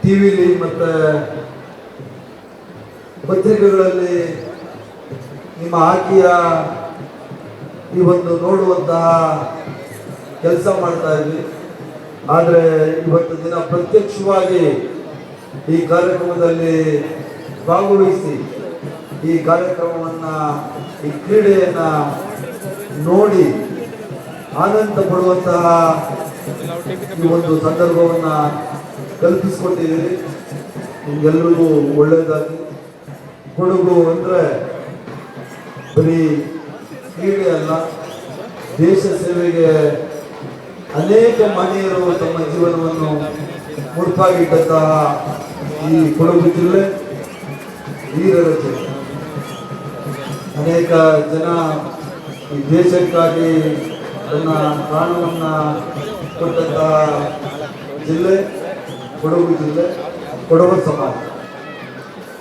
ಟಿವಿಲಿ ಮತ್ತೆ ಪತ್ರಿಕೆಗಳಲ್ಲಿ ನಿಮ್ಮ ಆಕೆಯ ಈ ಒಂದು ನೋಡುವಂತಹ ಕೆಲಸ ಮಾಡ್ತಾ ಇದ್ವಿ. ಆದರೆ ಇವತ್ತು ದಿನ ಪ್ರತ್ಯಕ್ಷವಾಗಿ ಈ ಕಾರ್ಯಕ್ರಮದಲ್ಲಿ ಭಾಗವಹಿಸಿ ಈ ಕಾರ್ಯಕ್ರಮವನ್ನು ಈ ಕ್ರೀಡೆಯನ್ನು ನೋಡಿ ಆನಂದ ಪಡುವಂತಹ ಈ ಒಂದು ಸಂದರ್ಭವನ್ನು ಕಲ್ಪಿಸಿಕೊಟ್ಟಿದ್ದೀರಿ. ನಿಮಗೆಲ್ಲರಿಗೂ ಒಳ್ಳೆಯದಾಗಿ. ಕೊಡಗು ಅಂದರೆ ಬರೀ ಕ್ರೀಡೆ ಅಲ್ಲ, ದೇಶ ಸೇವೆಗೆ ಅನೇಕ ಮಹನೀಯರು ತಮ್ಮ ಜೀವನವನ್ನು ಮುಡುಪಾಗಿಟ್ಟಂತಹ ಈ ಕೊಡಗು ಜಿಲ್ಲೆ ವೀರರ ಜಿಲ್ಲೆ. ಅನೇಕ ಜನ ಈ ದೇಶಕ್ಕಾಗಿ ತನ್ನ ಪ್ರಾಣವನ್ನು ಕೊಟ್ಟಂತಹ ಜಿಲ್ಲೆ ಕೊಡಗು ಜಿಲ್ಲೆ. ಕೊಡವ ಸಮಾಜ,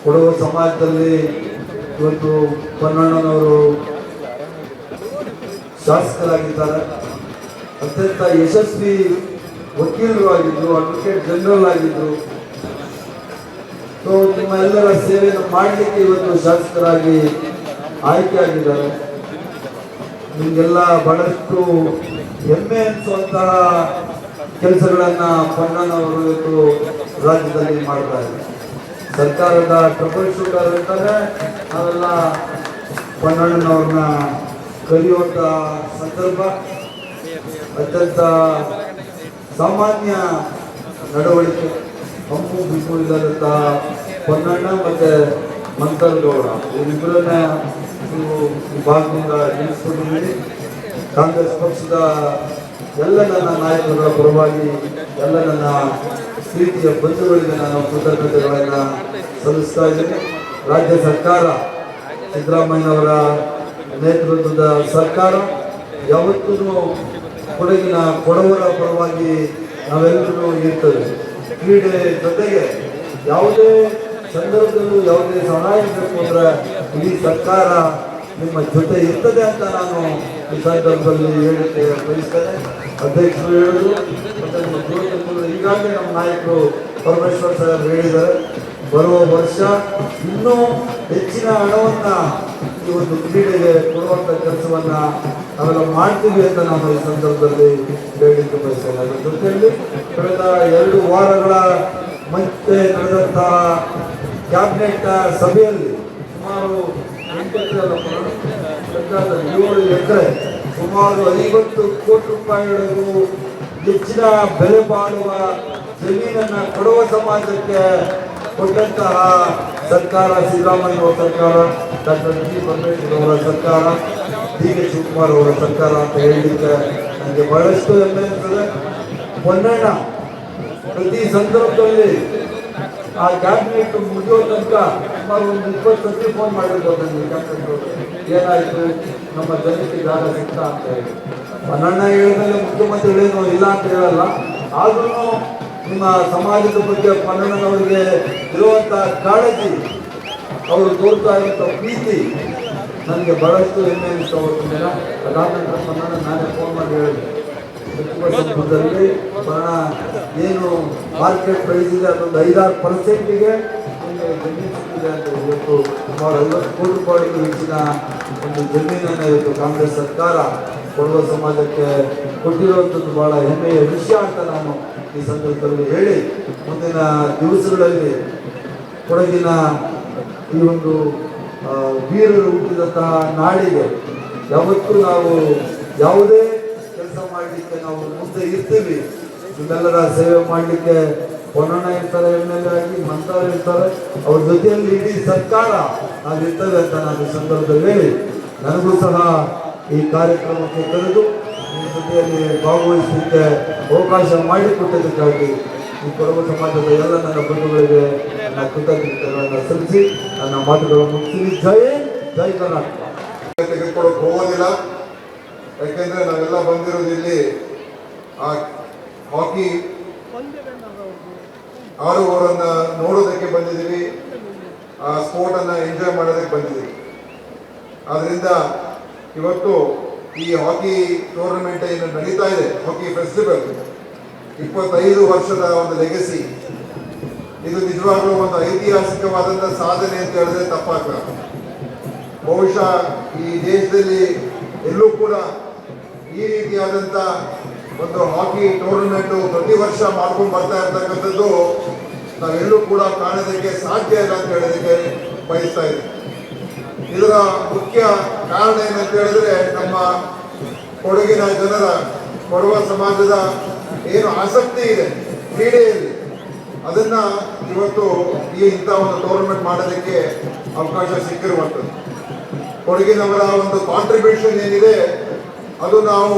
ಕೊಡವ ಸಮಾಜದಲ್ಲಿ ಇವತ್ತು ಪೊನ್ನಣ್ಣನವರು ಶಾಸಕರಾಗಿದ್ದಾರೆ. ಅತ್ಯಂತ ಯಶಸ್ವಿ ವಕೀಲರು ಆಗಿದ್ದರು, ಅಡ್ವೊಕೇಟ್ ಜನರಲ್ ಆಗಿದ್ದರು. ಸೊ ನಿಮ್ಮ ಎಲ್ಲರ ಸೇವೆಯನ್ನು ಮಾಡಲಿಕ್ಕೆ ಇವತ್ತು ಶಾಸಕರಾಗಿ ಆಯ್ಕೆಯಾಗಿದ್ದಾರೆ. ನಿಮಗೆಲ್ಲ ಬಹಳಷ್ಟು ಹೆಮ್ಮೆ ಅನಿಸುವಂತಹ ಕೆಲಸಗಳನ್ನು ಪೊನ್ನಣ್ಣನವರು ಇವತ್ತು ರಾಜ್ಯದಲ್ಲಿ ಮಾಡ್ತಾ ಇದ್ದಾರೆ. ಸರ್ಕಾರದ ಟ್ರಬಲ್ ಶೂಟರ್ ಅಂತಾರೆ, ನಾವೆಲ್ಲ ಪೊನ್ನಣ್ಣನವ್ರನ್ನ ಕಲಿಯುವಂಥ ಸಂದರ್ಭ. ಅತ್ಯಂತ ಸಾಮಾನ್ಯ ನಡವಳಿಕೆ, ಹಮ್ಮು ಬಿಸು ಇಲ್ಲದಂಥ ಪೊನ್ನಣ್ಣ ಮತ್ತು ಮಂತರಗೌಡ ಇವರಿಬ್ಬರನ್ನ ನೀವು ಈ ಭಾಗದಿಂದ ನಿಲ್ಲಿಸ್ಕೊಂಡಿದ್ದೀರಿ. ಕಾಂಗ್ರೆಸ್ ಪಕ್ಷದ ಎಲ್ಲ ನನ್ನ ನಾಯಕರುಗಳ ಪರವಾಗಿ ಎಲ್ಲ ನನ್ನ ಪ್ರೀತಿಯ ಬಂಧುಗಳಿಗೆ ನಾನು ಕೃತಜ್ಞತೆಗಳನ್ನು ಸಲ್ಲಿಸ್ತಾ ಇದ್ದೀನಿ. ರಾಜ್ಯ ಸರ್ಕಾರ, ಸಿದ್ದರಾಮಯ್ಯನವರ ನೇತೃತ್ವದ ಸರ್ಕಾರ ಯಾವತ್ತೂ ಕೊಡಗಿನ ಕೊಡವರ ಪರವಾಗಿ ನಾವೆಲ್ಲರೂ ಇರ್ತೇವೆ. ಕ್ರೀಡೆ ಜೊತೆಗೆ ಯಾವುದೇ ಸಂದರ್ಭದಲ್ಲೂ ಯಾವುದೇ ಸಹಾಯ ಬೇಕು ಅಂದರೆ ಇಡೀ ಸರ್ಕಾರ ನಿಮ್ಮ ಜೊತೆ ಇರ್ತದೆ ಅಂತ ನಾನು ಈ ಸಂದರ್ಭದಲ್ಲಿ ಹೇಳಿಕೆ ಬಯಸ್ತೇನೆ. ಅಧ್ಯಕ್ಷರು ಹೇಳಿದ್ರು ಮತ್ತು ಈಗಾಗಲೇ ನಮ್ಮ ನಾಯಕರು ಪರಮೇಶ್ವರ್ ಸಾಹೇಬ್ ಹೇಳಿದ್ದಾರೆ, ಬರುವ ವರ್ಷ ಇನ್ನೂ ಹೆಚ್ಚಿನ ಹಣವನ್ನು ಈ ಒಂದು ಕ್ರೀಡೆಗೆ ಕೊಡುವಂಥ ಕೆಲಸವನ್ನು ನಾವೆಲ್ಲ ಮಾಡ್ತೀವಿ ಅಂತ ನಾನು ಈ ಸಂದರ್ಭದಲ್ಲಿ ಹೇಳಲಿಕ್ಕೆ ಬಯಸ್ತೇನೆ. ಅದರ ಜೊತೆಯಲ್ಲಿ ಕಳೆದ 2 ವಾರಗಳ ಮತ್ತೆ ನಡೆದಂತಹ ಕ್ಯಾಬಿನೆಟ್ ಸಭೆಯಲ್ಲಿ ಸುಮಾರು 7 ಎಕರೆ ಸುಮಾರು 50 ಕೋಟಿ ರೂಪಾಯಿಗಳಿಗೂ ಹೆಚ್ಚಿನ ಬೆಲೆ ಬಾಳುವ ಜಮೀನನ್ನು ಕೊಡುವ ಸಮಾಜಕ್ಕೆ ಕೊಟ್ಟಂತಹ ಸರ್ಕಾರ ಸಿದ್ದರಾಮಯ್ಯ ಸರ್ಕಾರ, ಡಾಕ್ಟರ್ ಜಿ ಪರಮೇಶ್ವರ್ ಅವರ ಸರ್ಕಾರ, ಡಿ ಕೆ ಶಿವಕುಮಾರ್ ಅವರ ಸರ್ಕಾರ ಅಂತ ಹೇಳಲಿಕ್ಕೆ ನನಗೆ ಬಹಳಷ್ಟು ಹೆಮ್ಮೆ ಇರ್ತದೆ. ಪೊನ್ನಣ್ಣ ಪ್ರತಿ ಸಂದರ್ಭದಲ್ಲಿ ಆ ಕ್ಯಾಬಿನೆಟ್ ಮುಗಿಯೋ ತನಕ ಸುಮಾರು ಒಂದು 20 ಸತಿ ಫೋನ್ ಮಾಡಿರ್ಬೋದು ನನಗೆ. ಕ್ಯಾಬಿನೆಟ್ ಏನಾಯಿತು, ನಮ್ಮ ಜನಕ್ಕೆ ಜಾಗ ಸಿಗ್ತಾ ಅಂತ ಹೇಳಿ. ಪೊನ್ನಣ್ಣ ಹೇಳಿದ್ರೆ ಮುಖ್ಯಮಂತ್ರಿಗಳೇನು ಇಲ್ಲ ಅಂತ ಹೇಳಲ್ಲ, ಆದ್ರೂ ನಿಮ್ಮ ಸಮಾಜದ ಬಗ್ಗೆ ಪೊನ್ನಣ್ಣನವರಿಗೆ ಇರುವಂಥ ಕಾಳಜಿ, ಅವರು ತೋರ್ತಾ ಇರುವಂಥ ಪ್ರೀತಿ ನನಗೆ ಬಹಳಷ್ಟು ಹೆಮ್ಮೆ ಅನಿಸ್ತಾ ಹೋಗ್ತಿದ್ದೀರ. ಅದಾದ ನಂತರ ಪೊನ್ನಣ್ಣ ನಾನೇ ಫೋನ್ ಮಾಡಿ ಹೇಳಿದೆ, ಸಚಿವ ಸಂಪುಟದಲ್ಲಿ ಬಹಳ ಏನು ಮಾರ್ಕೆಟ್ ಪ್ರೈಸ್ ಇದೆ ಅದೊಂದು 5-6% ನಿಮಗೆ ಜಮೀನು ಸಿಕ್ಕಿದೆ ಅಂತ. ಇವತ್ತು ಸುಮಾರು 50 ಕೋಟಿ ರೂಪಾಯಿಗೂ ಹೆಚ್ಚಿನ ಒಂದು ಜಮೀನನ್ನು ಇವತ್ತು ಕಾಂಗ್ರೆಸ್ ಸರ್ಕಾರ ಕೊಡುವ ಸಮಾಜಕ್ಕೆ ಕೊಟ್ಟಿರುವಂಥದ್ದು ಬಹಳ ಹೆಮ್ಮೆಯ ವಿಷಯ ಅಂತ ನಾನು ಈ ಸಂದರ್ಭದಲ್ಲಿ ಹೇಳಿ, ಮುಂದಿನ ದಿವಸಗಳಲ್ಲಿ ಕೊಡಗಿನ ಈ ಒಂದು ವೀರರು ಹುಟ್ಟಿದಂತಹ ನಾಡಿಗೆ ಯಾವತ್ತೂ ನಾವು ಯಾವುದೇ ಕೆಲಸ ಮಾಡಲಿಕ್ಕೆ ನಾವು ಮುಂದೆ ಇರ್ತೀವಿ. ನಿಮ್ಮೆಲ್ಲರ ಸೇವೆ ಮಾಡಲಿಕ್ಕೆ ಪೊನ್ನಣ್ಣ ಇರ್ತಾರೆ, MLA ಆಗಿ ಮಂತ್ರಿ ಇರ್ತಾರೆ, ಅವ್ರ ಜೊತೆಯಲ್ಲಿ ಇಡೀ ಸರ್ಕಾರ ನಾವು ಇರ್ತೇವೆ ಅಂತ ನಾನು ಈ ಸಂದರ್ಭದಲ್ಲಿ ಹೇಳಿ, ನನಗೂ ಸಹ ಈ ಕಾರ್ಯಕ್ರಮಕ್ಕೆ ಕರೆದು ಈ ಜೊತೆಯಲ್ಲಿ ಭಾಗವಹಿಸಲಿಕ್ಕೆ ಅವಕಾಶ ಮಾಡಿಕೊಟ್ಟದಕ್ಕಾಗಿ ಈ ಕೊಡಗು ಸಮಾಜದ ಎಲ್ಲ ನನ್ನ ಬಂಧುಗಳಿಗೆ ನನ್ನ ಕೃತಜ್ಞತೆಗಳನ್ನು ಸಲ್ಲಿಸಿ ನನ್ನ ಮಾತುಗಳನ್ನು ಮುಗಿಸಿ. ಜೈ ಕರ್ನಾಟಕ. ತೆಗೆದುಕೊಳ್ಳೋಕೆ ಹೋಗೋದಿಲ್ಲ, ಯಾಕೆಂದರೆ ನಾವೆಲ್ಲ ಬಂದಿರೋದು ಇಲ್ಲಿ ಆ ಹಾಕಿ ಆಡುವವರನ್ನು ನೋಡೋದಕ್ಕೆ ಬಂದಿದ್ದೀವಿ, ಆ ಸ್ಪೋರ್ಟನ್ನು ಎಂಜಾಯ್ ಮಾಡೋದಕ್ಕೆ ಬಂದಿದ್ದೀವಿ. ಆದ್ದರಿಂದ ಇವತ್ತು ಈ ಹಾಕಿ ಟೂರ್ನಮೆಂಟ್ ಏನು ನಡೀತಾ ಇದೆ, ಹಾಕಿ ಫೆಸ್ಟಿವಲ್, 25 ವರ್ಷದ ಒಂದು ಲೆಗಸಿ. ಇದು ನಿಜವಾಗ್ಲೂ ಒಂದು ಐತಿಹಾಸಿಕವಾದಂಥ ಸಾಧನೆ ಅಂತ ಹೇಳಿದ್ರೆ ತಪ್ಪಾಗಲ್ಲ. ಬಹುಶಃ ಈ ದೇಶದಲ್ಲಿ ಎಲ್ಲೂ ಕೂಡ ಈ ರೀತಿಯಾದಂಥ ಒಂದು ಹಾಕಿ ಟೂರ್ನಮೆಂಟು ಪ್ರತಿ ವರ್ಷ ಮಾಡ್ಕೊಂಡು ಬರ್ತಾ ಇರ್ತಕ್ಕಂಥದ್ದು ನಾವೆಲ್ಲೂ ಕೂಡ ಕಾಣೋದಕ್ಕೆ ಸಾಧ್ಯ ಇಲ್ಲ ಅಂತ ಹೇಳೋದಕ್ಕೆ ಬಯಸ್ತಾ ಇದ್ದೀವಿ. ಇದರ ಮುಖ್ಯ ಕಾರಣ ಏನಂತ ಹೇಳಿದ್ರೆ ನಮ್ಮ ಕೊಡಗಿನ ಜನರ, ಕೊಡವ ಸಮಾಜದ ಏನು ಆಸಕ್ತಿ ಇದೆ ಕ್ರೀಡೆಯಲ್ಲಿ, ಅದನ್ನ ಇವತ್ತು ಇಂಥ ಒಂದು ಟೂರ್ನಮೆಂಟ್ ಮಾಡೋದಕ್ಕೆ ಅವಕಾಶ ಸಿಕ್ಕಿರುವಂಥದ್ದು. ಕೊಡಗಿನವರ ಒಂದು ಕಾಂಟ್ರಿಬ್ಯೂಷನ್ ಏನಿದೆ ಅದು ನಾವು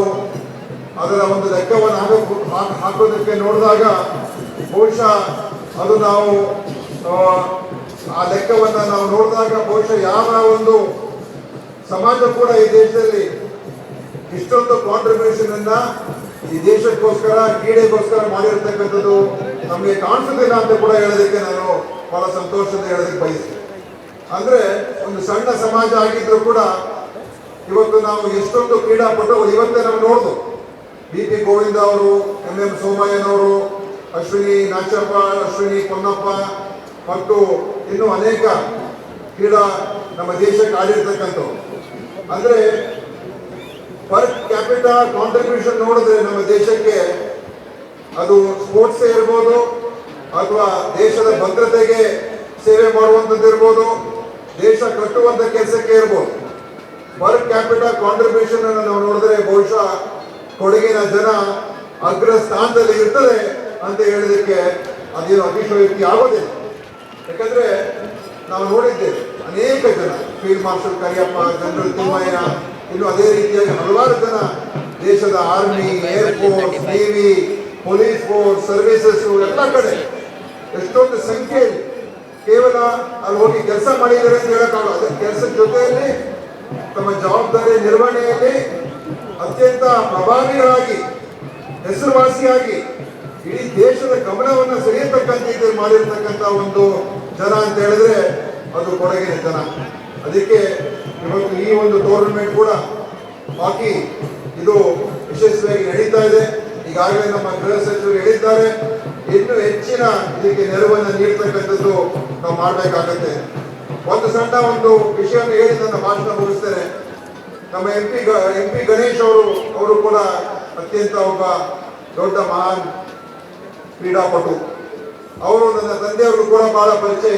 ಅದರ ಒಂದು ಲೆಕ್ಕವನ್ನು ಹಾಕೋದಕ್ಕೆ ನೋಡಿದಾಗ ಬಹುಶಃ ಅದು ನಾವು ಆ ಲೆಕ್ಕವನ್ನು ನಾವು ನೋಡಿದಾಗ ಬಹುಶಃ ಯಾವ ಒಂದು ಸಮಾಜ ಕೂಡ ಈ ದೇಶದಲ್ಲಿ ಇಷ್ಟೊಂದು ಕಾಂಟ್ರಿಬ್ಯೂಷನ್ ಅನ್ನ ಈ ದೇಶಕ್ಕೋಸ್ಕರ ಕ್ರೀಡೆಗೋಸ್ಕರ ಮಾಡಿರ್ತಕ್ಕಂಥದ್ದು ನಮಗೆ ಕಾಣಿಸೋದಿಲ್ಲ ಅಂತ ಕೂಡ ಹೇಳೋದಕ್ಕೆ ನಾನು ಬಹಳ ಸಂತೋಷದಿಂದ ಹೇಳೋದಕ್ಕೆ ಬಯಸ್ತೀನಿ. ಅಂದ್ರೆ ಒಂದು ಸಣ್ಣ ಸಮಾಜ ಆಗಿದ್ರು ಕೂಡ ಇವತ್ತು ನಾವು ಎಷ್ಟೊಂದು ಕ್ರೀಡಾಪಟುಗಳು ಇವತ್ತೇ ನಾವು ನೋಡ್ದು. ಬಿ ಪಿ ಗೋವಿಂದ ಅವರು, ಎಂ ಸೋಮಯ್ಯನವರು, ಅಶ್ವಿನಿ ನಾಚಪ್ಪ, ಅಶ್ವಿನಿ ಪೊನ್ನಪ್ಪ ಮತ್ತು ಇನ್ನೂ ಅನೇಕ ಕ್ರೀಡಾ ನಮ್ಮ ದೇಶಕ್ಕೆ ಆಡಿರ್ತಕ್ಕಂಥವು. ಅಂದ್ರೆ ಪರ್ ಕ್ಯಾಪಿಟಾ ಕಾಂಟ್ರಿಬ್ಯೂಷನ್ ನೋಡಿದ್ರೆ ನಮ್ಮ ದೇಶಕ್ಕೆ ಅದು ಸ್ಪೋರ್ಟ್ಸ್ ಇರ್ಬೋದು ಅಥವಾ ದೇಶದ ಭದ್ರತೆಗೆ ಸೇವೆ ಮಾಡುವಂಥದ್ದು ಇರ್ಬೋದು, ದೇಶ ಕಟ್ಟುವಂಥ ಕೆಲಸಕ್ಕೆ ಇರ್ಬೋದು. ಪರ್ ಕ್ಯಾಪಿಟಾ ಕಾಂಟ್ರಿಬ್ಯೂಷನ್ ಅನ್ನು ನಾವು ನೋಡಿದ್ರೆ ಬಹುಶಃ ಕೊಡಗಿನ ಜನ ಅಗ್ರ ಸ್ಥಾನದಲ್ಲಿ ಇರ್ತದೆ ಅಂತ ಹೇಳೋದಕ್ಕೆ ಅದೇನು ಅತಿಶಯೋಕ್ತಿ ಆಗೋದಿಲ್ಲ. ಯಾಕಂದ್ರೆ ನಾವು ನೋಡಿದ್ದೇವೆ ಅನೇಕ ಜನ, field marshal Cariappa, general Thimmayya, ಇನ್ನು ಅದೇ ರೀತಿಯಾಗಿ ಹಲವಾರು ಜನ ದೇಶದ army, air force, navy, police force, services ಎಲ್ಲ ಕಡೆ ಎಷ್ಟೊಂದು ಸಂಖ್ಯೆಯಲ್ಲಿ ಕೇವಲ ಅಲ್ಲಿ ಹೋಗಿ ಕೆಲಸ ಮಾಡಿದ್ದಾರೆ ಅಂತ ಹೇಳಕ್ಕಾಗಲ್ಲ. ಕೆಲಸದ ಜೊತೆಯಲ್ಲಿ ತಮ್ಮ ಜವಾಬ್ದಾರಿ ನಿರ್ವಹಣೆಯಲ್ಲಿ ಅತ್ಯಂತ ಪ್ರಭಾವಿಗಳಾಗಿ, ಹೆಸರುವಾಸಿಯಾಗಿ ಇಡೀ ದೇಶದ ಗಮನವನ್ನು ಸೆಳೆಯತಕ್ಕಂಥ ಮಾಡಿರ್ತಕ್ಕಂಥ ಒಂದು ಜನ ಅಂತ ಹೇಳಿದ್ರೆ ಅದು ಕೊಡಗಿನ ಜನ. ಅದಕ್ಕೆ ಇವತ್ತು ಈ ಒಂದು ಟೂರ್ನಮೆಂಟ್ ಕೂಡ ಹಾಕಿ ಇದು ಯಶಸ್ವಿಯಾಗಿ ನಡೀತಾ ಇದೆ. ಈಗಾಗಲೇ ನಮ್ಮ ಗೃಹ ಸಚಿವರು ಹೇಳಿದ್ದಾರೆ, ಇನ್ನೂ ಹೆಚ್ಚಿನ ಇದಕ್ಕೆ ನೆರವನ್ನು ನೀಡ್ತಕ್ಕಂಥದ್ದು ನಾವು ಮಾಡಬೇಕಾಗತ್ತೆ. ಒಂದು ಸಣ್ಣ ಒಂದು ವಿಷಯವನ್ನು ಹೇಳಿ ನನ್ನ ಭಾಷಣ ಮುಗಿಸ್ತೇನೆ. ನಮ್ಮ ಎಂ ಪಿ ಗಣೇಶ್ ಅವರು ಕೂಡ ಅತ್ಯಂತ ಒಬ್ಬ ದೊಡ್ಡ ಮಹಾನ್ ಕ್ರೀಡಾಪಟು. ಅವರು ನನ್ನ ತಂದೆಯವರು ಕೂಡ ಬಹಳ ಪರಿಚಯ.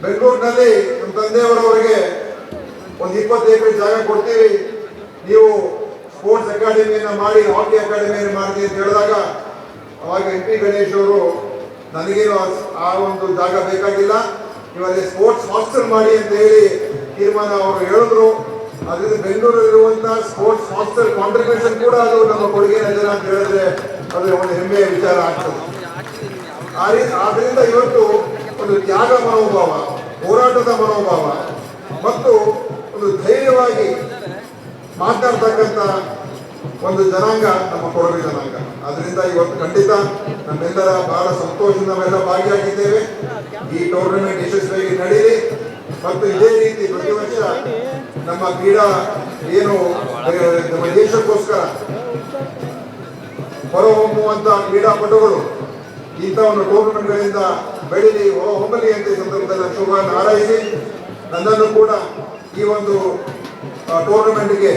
ಬೆಂಗಳೂರಿನಲ್ಲಿ ನಮ್ಮ ತಂದೆಯವರವರಿಗೆ ಒಂದು 20 ಎಕರೆ ಜಾಗ ಕೊಡ್ತೀವಿ, ನೀವು ಸ್ಪೋರ್ಟ್ಸ್ ಅಕಾಡೆಮಿಯನ್ನು ಮಾಡಿ, ಹಾಕಿ ಅಕಾಡೆಮಿಯನ್ನು ಮಾಡಿ ಅಂತ ಹೇಳಿದಾಗ ಅವಾಗ ಎಂ ಪಿ ಗಣೇಶ್ ಅವರು ನನಗೇನು ಆ ಒಂದು ಜಾಗ ಬೇಕಾಗಿಲ್ಲ, ನೀವು ಅಲ್ಲಿ ಸ್ಪೋರ್ಟ್ಸ್ ಹಾಸ್ಟೆಲ್ ಮಾಡಿ ಅಂತ ಹೇಳಿ ತೀರ್ಮಾನ ಅವರು ಹೇಳಿದ್ರು. ಅದರಿಂದ ಬೆಂಗಳೂರಲ್ಲಿರುವಂತಹ ಸ್ಪೋರ್ಟ್ಸ್ ಹಾಸ್ಟೆಲ್ ಕಾಂಟ್ರಿಬ್ಯೂಷನ್ ಕೂಡ ಅದು ನಮ್ಮ ಕೊಡುಗೆನ ಜನ ಅಂತ ಹೇಳಿದ್ರೆ ಅದು ಒಂದು ಹೆಮ್ಮೆಯ ವಿಚಾರ ಆಗ್ತದೆ. ಆದ್ರಿಂದ ಇವತ್ತು ಒಂದು ತ್ಯಾಗ ಮನೋಭಾವ, ಹೋರಾಟದ ಮನೋಭಾವ ಮತ್ತು ಒಂದು ಧೈರ್ಯವಾಗಿ ಮಾತನಾಡ್ತಕ್ಕಂಥ ಒಂದು ಜನಾಂಗ ನಮ್ಮ ಕೊಡಗು ಜನಾಂಗ. ಅದರಿಂದ ಇವತ್ತು ಖಂಡಿತ ನಮ್ಮೆಲ್ಲರ ಬಹಳ ಸಂತೋಷ, ನಾವೆಲ್ಲ ಭಾಗಿಯಾಗಿದ್ದೇವೆ. ಈ ಟೂರ್ನಮೆಂಟ್ ಯಶಸ್ವಿಯಾಗಿ ನಡೀಲಿ ಮತ್ತು ಇದೇ ರೀತಿ ಪ್ರತಿ ವರ್ಷ ನಮ್ಮ ಕ್ರೀಡಾ ಏನು ನಮ್ಮ ದೇಶಕ್ಕೋಸ್ಕರ ಹೊರಹೊಮ್ಮುವಂತ ಕ್ರೀಡಾಪಟುಗಳು ಇಂಥ ಒಂದು ಟೂರ್ನಮೆಂಟ್ಗಳಿಂದ ಬೆಳೀಲಿ, ಹೊರಹೊಮ್ಮಲಿ ಅಂತ ಈ ಸಂದರ್ಭದಲ್ಲಿ ಶುಭವನ್ನು ಹಾರೈಸಿ ನನ್ನನ್ನು ಕೂಡ ಈ ಒಂದು ಟೂರ್ನಮೆಂಟ್ಗೆ,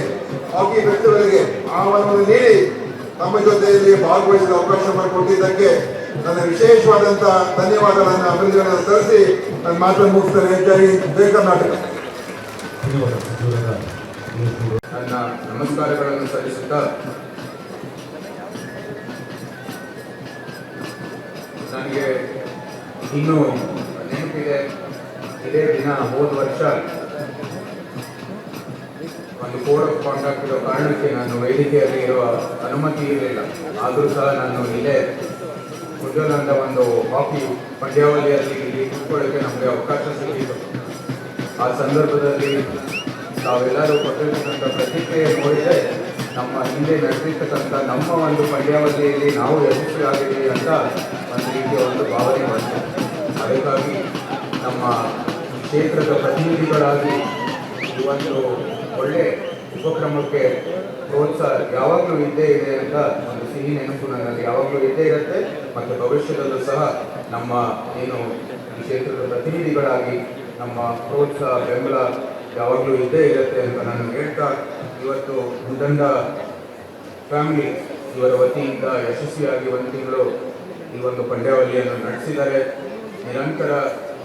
ಹಾಕಿ ಫೆಸ್ಟಿವಲ್ಗೆ ಆಹ್ವಾನವನ್ನು ನೀಡಿ ನಮ್ಮ ಜೊತೆಯಲ್ಲಿ ಭಾಗವಹಿಸಲು ಅವಕಾಶ ಮಾಡಿಕೊಟ್ಟಿದ್ದಕ್ಕೆ ನನ್ನ ವಿಶೇಷವಾದಂಥ ಧನ್ಯವಾದಗಳನ್ನು, ಅಭಿನಂದನೆಗಳನ್ನು ಸಲ್ಲಿಸಿ ನನ್ನ ಮಾತನ್ನು ಮುಗಿಸ್ತೇನೆ. ಜೈ ಕರ್ನಾಟಕ. ನನ್ನ ನಮಸ್ಕಾರಗಳನ್ನು ಸಲ್ಲಿಸುತ್ತಾ ನನಗೆ ಇನ್ನೂ ನೆನಪಿದೆ, ಇದೇ ದಿನ ಹೋದ ವರ್ಷ ಒಂದು ಕೋಡ್ ಆಫ್ ಕಾಂಡಕ್ಟ್ ಇರೋ ಕಾರಣಕ್ಕೆ ನಾನು ವೇದಿಕೆಯಲ್ಲಿ ಇರುವ ಅನುಮತಿ ಇರಲಿಲ್ಲ. ಆದರೂ ಸಹ ನಾನು ಇಲ್ಲೇ ಉಜ್ವಲಂದ ಒಂದು ಹಾಕಿ ಪಂದ್ಯಾವಳಿಯಲ್ಲಿ ಇಲ್ಲಿ ಕೂತ್ಕೊಳ್ಳೋಕ್ಕೆ ನಮಗೆ ಅವಕಾಶ ಸಿಕ್ಕಿತು. ಆ ಸಂದರ್ಭದಲ್ಲಿ ತಾವೆಲ್ಲರೂ ಕೊಟ್ಟಿರ್ತಕ್ಕಂಥ ಪ್ರತಿಕ್ರಿಯೆ ನೋಡಿದರೆ ನಮ್ಮ ಹಿಂದೆ ನಡೆದಿರ್ತಕ್ಕಂಥ ನಮ್ಮ ಒಂದು ಪಂದ್ಯಾವಳಿಯಲ್ಲಿ ನಾವು ಯಶಸ್ವಿಯಾಗಿದ್ದೀವಿ ಅಂತ ಒಂದು ರೀತಿಯ ಒಂದು ಭಾವನೆ ಬಂತು. ಅದಕ್ಕಾಗಿ ನಮ್ಮ ಕ್ಷೇತ್ರದ ಪ್ರತಿನಿಧಿಗಳಾಗಿ ಈ ಒಂದು ಒಳ್ಳೆ ಉಪಕ್ರಮಕ್ಕೆ ಪ್ರೋತ್ಸಾಹ ಯಾವಾಗಲೂ ಇದ್ದೇ ಇದೆ ಅಂತ ಒಂದು ಸಿಹಿ ನೆನಪು ನನ್ನಲ್ಲಿ ಯಾವಾಗಲೂ ಇದ್ದೇ ಇರುತ್ತೆ. ಮತ್ತು ಭವಿಷ್ಯದಲ್ಲೂ ಸಹ ನಮ್ಮ ಏನು ಈ ಕ್ಷೇತ್ರದ ಪ್ರತಿನಿಧಿಗಳಾಗಿ ನಮ್ಮ ಪ್ರೋತ್ಸಾಹ ಬೆಂಬಲ ಯಾವಾಗಲೂ ಇದ್ದೇ ಇರುತ್ತೆ ಅಂತ ನಾನು ಹೇಳ್ತಾ, ಇವತ್ತು ಮುದಂಡ ಫ್ಯಾಮಿಲಿ ಇವರ ವತಿಯಿಂದ ಯಶಸ್ವಿಯಾಗಿ ಒಂದು ತಿಂಗಳು ಈ ಒಂದು ಪಂದ್ಯಾವಳಿಯನ್ನು ನಡೆಸಿದ್ದಾರೆ. ನಿರಂತರ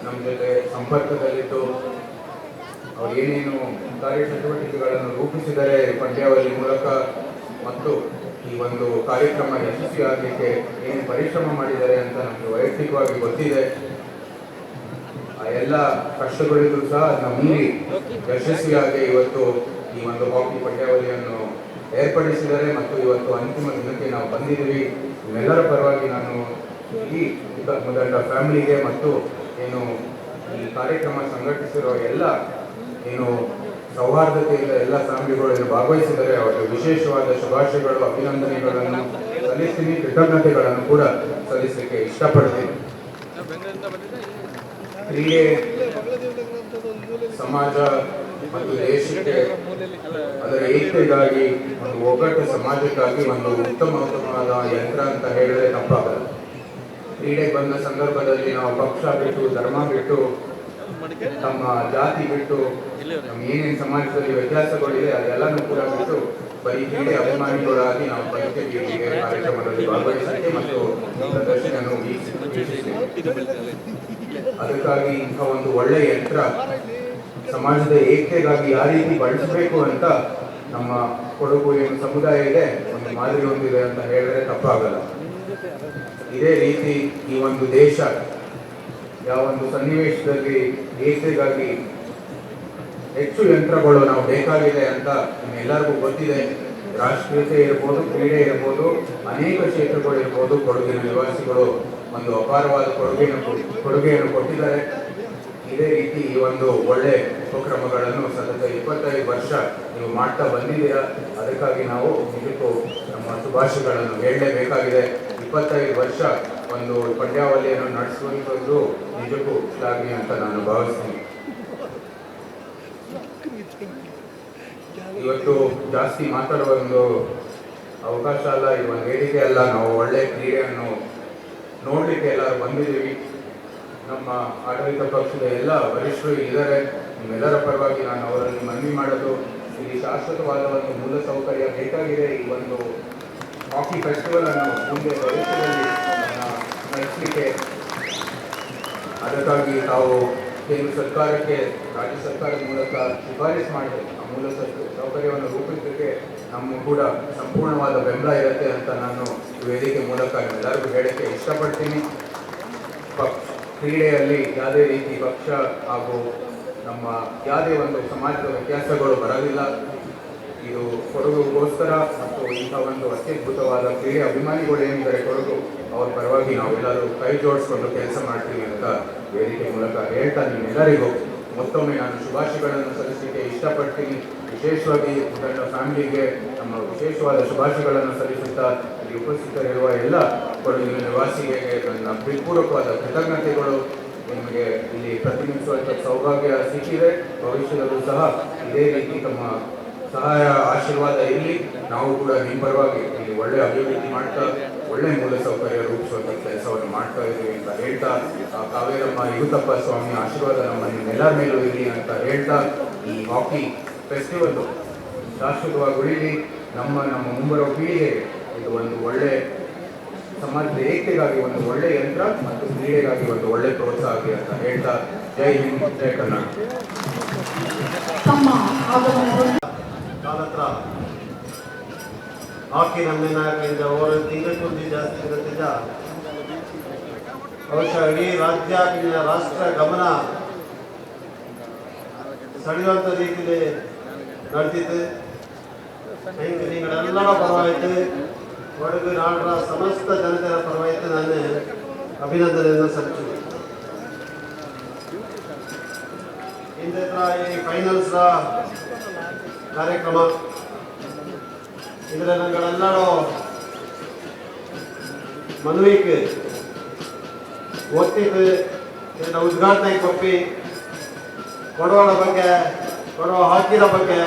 ನಮ್ಮ ಜೊತೆ ಸಂಪರ್ಕದಲ್ಲಿದ್ದು ಅವರು ಏನೇನು ಕಾರ್ಯಚಟುವಟಿಕೆಗಳನ್ನು ರೂಪಿಸಿದರೆ ಪಂದ್ಯಾವಳಿ ಮೂಲಕ ಮತ್ತು ಈ ಒಂದು ಕಾರ್ಯಕ್ರಮ ಯಶಸ್ವಿ ಆಗಲಿಕ್ಕೆ ಏನು ಪರಿಶ್ರಮ ಮಾಡಿದ್ದಾರೆ ಅಂತ ನಮಗೆ ವೈಯಕ್ತಿಕವಾಗಿ ಗೊತ್ತಿದೆ. ಆ ಎಲ್ಲ ಕಷ್ಟಗಳಿಗೂ ಸಹ ನಾವು ಮೀರಿ ಯಶಸ್ವಿಯಾಗಿ ಇವತ್ತು ಈ ಒಂದು ಹಾಕಿ ಪಂದ್ಯಾವಳಿಯನ್ನು ಏರ್ಪಡಿಸಿದ್ದಾರೆ ಮತ್ತು ಇವತ್ತು ಅಂತಿಮ ದಿನಕ್ಕೆ ನಾವು ಬಂದಿದ್ದೀವಿ. ನಿಮ್ಮೆಲ್ಲರ ಪರವಾಗಿ ನಾನು ಈ ಮುದಂಡ ಫ್ಯಾಮಿಲಿಗೆ ಮತ್ತು ಏನು ಈ ಕಾರ್ಯಕ್ರಮ ಸಂಘಟಿಸಿರೋ ಎಲ್ಲ ಏನು ಸೌಹಾರ್ದತೆಯಿಂದ ಎಲ್ಲ ಫ್ಯಾಮಿಲಿಗಳು ಏನು ಭಾಗವಹಿಸಿದರೆ ಅವರಿಗೆ ವಿಶೇಷವಾದ ಶುಭಾಶಯಗಳು, ಅಭಿನಂದನೆಗಳನ್ನು ಸಲ್ಲಿಸ್ತೀನಿ, ಕೃತಜ್ಞತೆಗಳನ್ನು ಕೂಡ ಸಲ್ಲಿಸಲಿಕ್ಕೆ ಇಷ್ಟಪಡ್ತೀನಿ. ಕ್ರೀಡೆ ಸಮಾಜ ಮತ್ತು ದೇಶಕ್ಕೆ ಅದರ ಏಕತೆಗಾಗಿ ಒಂದು ಒಗ್ಗಟ್ಟು ಸಮಾಜಕ್ಕಾಗಿ ಒಂದು ಉತ್ತಮವಾದ ಯಂತ್ರ ಅಂತ ಹೇಳಿದ್ರೆ ತಪ್ಪಾಗಲ್ಲ. ಕ್ರೀಡೆಗೆ ಬಂದ ಸಂದರ್ಭದಲ್ಲಿ ನಾವು ಪಕ್ಷ ಬಿಟ್ಟು, ಧರ್ಮ ಬಿಟ್ಟು, ತಮ್ಮ ಜಾತಿ ಬಿಟ್ಟು, ನಮ್ಮ ಏನೇನು ಸಮಾಜದಲ್ಲಿ ವ್ಯತ್ಯಾಸಗಳಿದೆ ಅದೆಲ್ಲನೂ ಕೂಡ ಬಿಟ್ಟು ಬರೀ ಕ್ರೀಡೆ ಅಭಿಮಾನಿಗಳಾಗಿ ನಾವು ಬರ್ತೀವಿ ಕಾರ್ಯಕ್ರಮದಲ್ಲಿ ಭಾಗವಹಿಸಲಿಕ್ಕೆ ಮತ್ತು ಪ್ರದರ್ಶನವನ್ನು ವೀಕ್ಷಿಸ್ತೀವಿ. ಅದಕ್ಕಾಗಿ ಇಂಥ ಒಂದು ಒಳ್ಳೆಯ ಯಂತ್ರ ಸಮಾಜದ ಏಕತೆಗಾಗಿ ಯಾವ ರೀತಿ ಬಳಸಬೇಕು ಅಂತ ನಮ್ಮ ಕೊಡಗು ಏನು ಸಮುದಾಯ ಇದೆ, ಒಂದು ಮಾದರಿ ಹೊಂದಿದೆ ಅಂತ ಹೇಳಿದ್ರೆ ತಪ್ಪಾಗಲ್ಲ. ಇದೇ ರೀತಿ ಈ ಒಂದು ದೇಶ ಯಾವ ಒಂದು ಸನ್ನಿವೇಶದಲ್ಲಿ ಏಕತೆಗಾಗಿ ಹೆಚ್ಚು ಯಂತ್ರಗಳು ನಾವು ಬೇಕಾಗಿದೆ ಅಂತ ನಿಮ್ಮೆಲ್ಲರಿಗೂ ಗೊತ್ತಿದೆ. ರಾಷ್ಟ್ರೀಯತೆ ಇರ್ಬೋದು, ಕ್ರೀಡೆ ಇರ್ಬೋದು, ಅನೇಕ ಕ್ಷೇತ್ರಗಳು ಇರ್ಬೋದು, ಕೊಡಗಿನ ನಿವಾಸಿಗಳು ಒಂದು ಅಪಾರವಾದ ಕೊಡುಗೆಯನ್ನು ಕೊಟ್ಟಿದ್ದಾರೆ. ಇದೇ ರೀತಿ ಈ ಒಂದು ಒಳ್ಳೆ ಉಪಕ್ರಮಗಳನ್ನು ಸತತ 25 ವರ್ಷ ನೀವು ಮಾಡ್ತಾ ಬಂದಿದ್ದೀರಾ. ಅದಕ್ಕಾಗಿ ನಾವು ನಿಜಕ್ಕೂ ನಮ್ಮ ಶುಭಾಶಯಗಳನ್ನು ಹೇಳಲೇಬೇಕಾಗಿದೆ. 25 ವರ್ಷ ಒಂದು ಪಂದ್ಯಾವಳಿಯನ್ನು ನಡೆಸುವಂಥದ್ದು ನಿಜಕ್ಕೂ ಶ್ಲಾಘನೀಯ ಅಂತ ನಾನು ಭಾವಿಸ್ತೀನಿ. ಇವತ್ತು ಜಾಸ್ತಿ ಮಾತಾಡುವ ಒಂದು ಅವಕಾಶ ಅಲ್ಲ, ಇದು ಒಂದು ವೇದಿಕೆ ಅಲ್ಲ. ನಾವು ಒಳ್ಳೆ ಕ್ರೀಡೆಯನ್ನು ನೋಡಲಿಕ್ಕೆ ಎಲ್ಲರೂ ಬಂದಿದ್ದೀವಿ. ನಮ್ಮ ಆಡಳಿತ ಪಕ್ಷದ ಎಲ್ಲ ವರಿಷ್ಠರು ಇದ್ದಾರೆ. ನಿಮ್ಮೆಲ್ಲರ ಪರವಾಗಿ ನಾನು ಅವರಲ್ಲಿ ಮನವಿ ಮಾಡೋದು, ಇಲ್ಲಿ ಶಾಶ್ವತವಾದ ಒಂದು ಮೂಲ ಸೌಕರ್ಯ ಬೇಕಾಗಿದೆ. ಈ ಒಂದು ಹಾಕಿ ಫೆಸ್ಟಿವಲ್ ಅನ್ನು ಮುಂದೆ ಭವಿಷ್ಯದಲ್ಲಿ ನಡೆಸಲಿಕ್ಕೆ ಅದಕ್ಕಾಗಿ ತಾವು ಕೇಂದ್ರ ಸರ್ಕಾರಕ್ಕೆ ರಾಜ್ಯ ಸರ್ಕಾರದ ಮೂಲಕ ಶಿಫಾರಸು ಮಾಡಿದೆ. ಆ ಮೂಲ ಸೌಕರ್ಯವನ್ನು ರೂಪಿಸಲಿಕ್ಕೆ ನಮ್ಮ ಕೂಡ ಸಂಪೂರ್ಣವಾದ ಬೆಂಬಲ ಇರುತ್ತೆ ಅಂತ ನಾನು ವೇದಿಕೆ ಮೂಲಕ ಎಲ್ಲರಿಗೂ ಹೇಳಕ್ಕೆ ಇಷ್ಟಪಡ್ತೀನಿ. ಕ್ರೀಡೆಯಲ್ಲಿ ಯಾವುದೇ ರೀತಿ ಪಕ್ಷ ಹಾಗೂ ನಮ್ಮ ಯಾವುದೇ ಒಂದು ಸಮಾಜದ ವ್ಯತ್ಯಾಸಗಳು ಬರೋದಿಲ್ಲ. ಇದು ಕೊಡಗುಗೋಸ್ಕರ ಮತ್ತು ಇಂಥ ಒಂದು ಅತ್ಯದ್ಭುತವಾದ ಕ್ರೀಡೆ ಅಭಿಮಾನಿಗಳು ಏನಿದ್ದಾರೆ ಕೊಡಗು, ಅವ್ರ ಪರವಾಗಿ ನಾವೆಲ್ಲರೂ ಕೈ ಜೋಡಿಸ್ಕೊಂಡು ಕೆಲಸ ಮಾಡ್ತೀವಿ ಅಂತ ವೇದಿಕೆ ಮೂಲಕ ಹೇಳ್ತಾ ನಿಮ್ಮೆಲ್ಲರಿಗೂ ಮತ್ತೊಮ್ಮೆ ನಾನು ಶುಭಾಶಯಗಳನ್ನು ಸಲ್ಲಿಸಲಿಕ್ಕೆ ಇಷ್ಟಪಡ್ತೀನಿ. ವಿಶೇಷವಾಗಿ ನನ್ನ ಫ್ಯಾಮಿಲಿಗೆ ನಮ್ಮ ವಿಶೇಷವಾದ ಶುಭಾಶಯಗಳನ್ನು ಸಲ್ಲಿಸುತ್ತಾ ಇಲ್ಲಿ ಉಪಸ್ಥಿತರಿರುವ ಎಲ್ಲ ಕೊಡಗಿನ ನಿವಾಸಿಗೆ ನನ್ನ ಹೃತ್ಪೂರ್ವಕವಾದ ಕೃತಜ್ಞತೆಗಳು. ನಿಮಗೆ ಇಲ್ಲಿ ಪ್ರತಿನಿಧಿಸುವಂಥ ಸೌಭಾಗ್ಯ ಸಿಕ್ಕಿದೆ. ಭವಿಷ್ಯದಲ್ಲೂ ಸಹ ಇದೇ ರೀತಿ ತಮ್ಮ ಸಹಾಯ ಆಶೀರ್ವಾದ ಇರಲಿ. ನಾವು ಕೂಡ ನಿಮ್ಮ ಪರವಾಗಿ ಇಲ್ಲಿ ಒಳ್ಳೆ ಅಭಿವೃದ್ಧಿ ಮಾಡ್ತಾ ಒಳ್ಳೆ ಮೂಲ ಸೌಕರ್ಯ ರೂಪಿಸುವಂಥ ಕೆಲಸವನ್ನು ಮಾಡ್ತಾ ಇದ್ದೀವಿ ಅಂತ ಹೇಳ್ತಾ, ಕಾವೇರಮ್ಮ ಯುಗತಪ್ಪ ಸ್ವಾಮಿ ಆಶೀರ್ವಾದ ನಮ್ಮ ನಿಮ್ಮೆಲ್ಲರ ಮೇಲೂ ಇರಲಿ ಅಂತ ಹೇಳ್ತಾ, ಈ ಹಾಕಿ ಫೆಸ್ಟಿವಲ್ ಶಾಶ್ವತವಾಗಿ ಉಳಿಲಿ. ನಮ್ಮ ಮುಂಬರುವ ಪೀಳಿಗೆಗೆ ಇದು ಒಂದು ಒಳ್ಳೆ ಸಮಾಜದ ಏಕತೆಗಾಗಿ ಒಂದು ಒಳ್ಳೆ ಯಂತ್ರ ಮತ್ತು ಕ್ರೀಡೆಗಾಗಿ ಒಂದು ಒಳ್ಳೆ ಪ್ರೋತ್ಸಾಹ ಆಗಲಿ ಅಂತ ಹೇಳ್ತಾ, ಜೈ ಹಿಂದ್, ಜೈ ಕರ್ನಾಟಕ. ಕಾಲತ್ರ ಹಾಕಿ ನಮ್ಮೇನಾಗಲಿಂದ ಅವರು ತಿಂಗಳು ಜಾಸ್ತಿ ಇರುತ್ತಿದ್ದ ಬಹುಶಃ ಇಡೀ ರಾಷ್ಟ್ರ ಗಮನ ಸೆಳೆಯುವಂಥ ರೀತಿಯಲ್ಲಿ ನಡೆದಿತ್ತು. ನಿಗಳೆಲ್ಲರ ಪರವಾಯಿತು, ಕೊಡಗು ನಾಡಿನ ಸಮಸ್ತ ಜನತೆಯ ಪರವಾಯಿತು ನಾನು ಅಭಿನಂದನೆಯನ್ನು ಸಲ್ಲಿಸಿದೆ. ಹಿಂದೆ ಈ ಫೈನಲ್ಸ್ ಕಾರ್ಯಕ್ರಮ ಇದರಲ್ಲಿ ഞങ്ങളെല്ലാರೂ ಮನವಿಗೆ ಒತ್ತಿದ್ದು ಇದನ್ನು ಉದ್ಘಾಟನೆ ಕೊಪ್ಪಿ ಕೊಡವಳ ಬಗ್ಗೆ, ಕೊಡವ ಹಾಕಿರ ಬಗ್ಗೆ,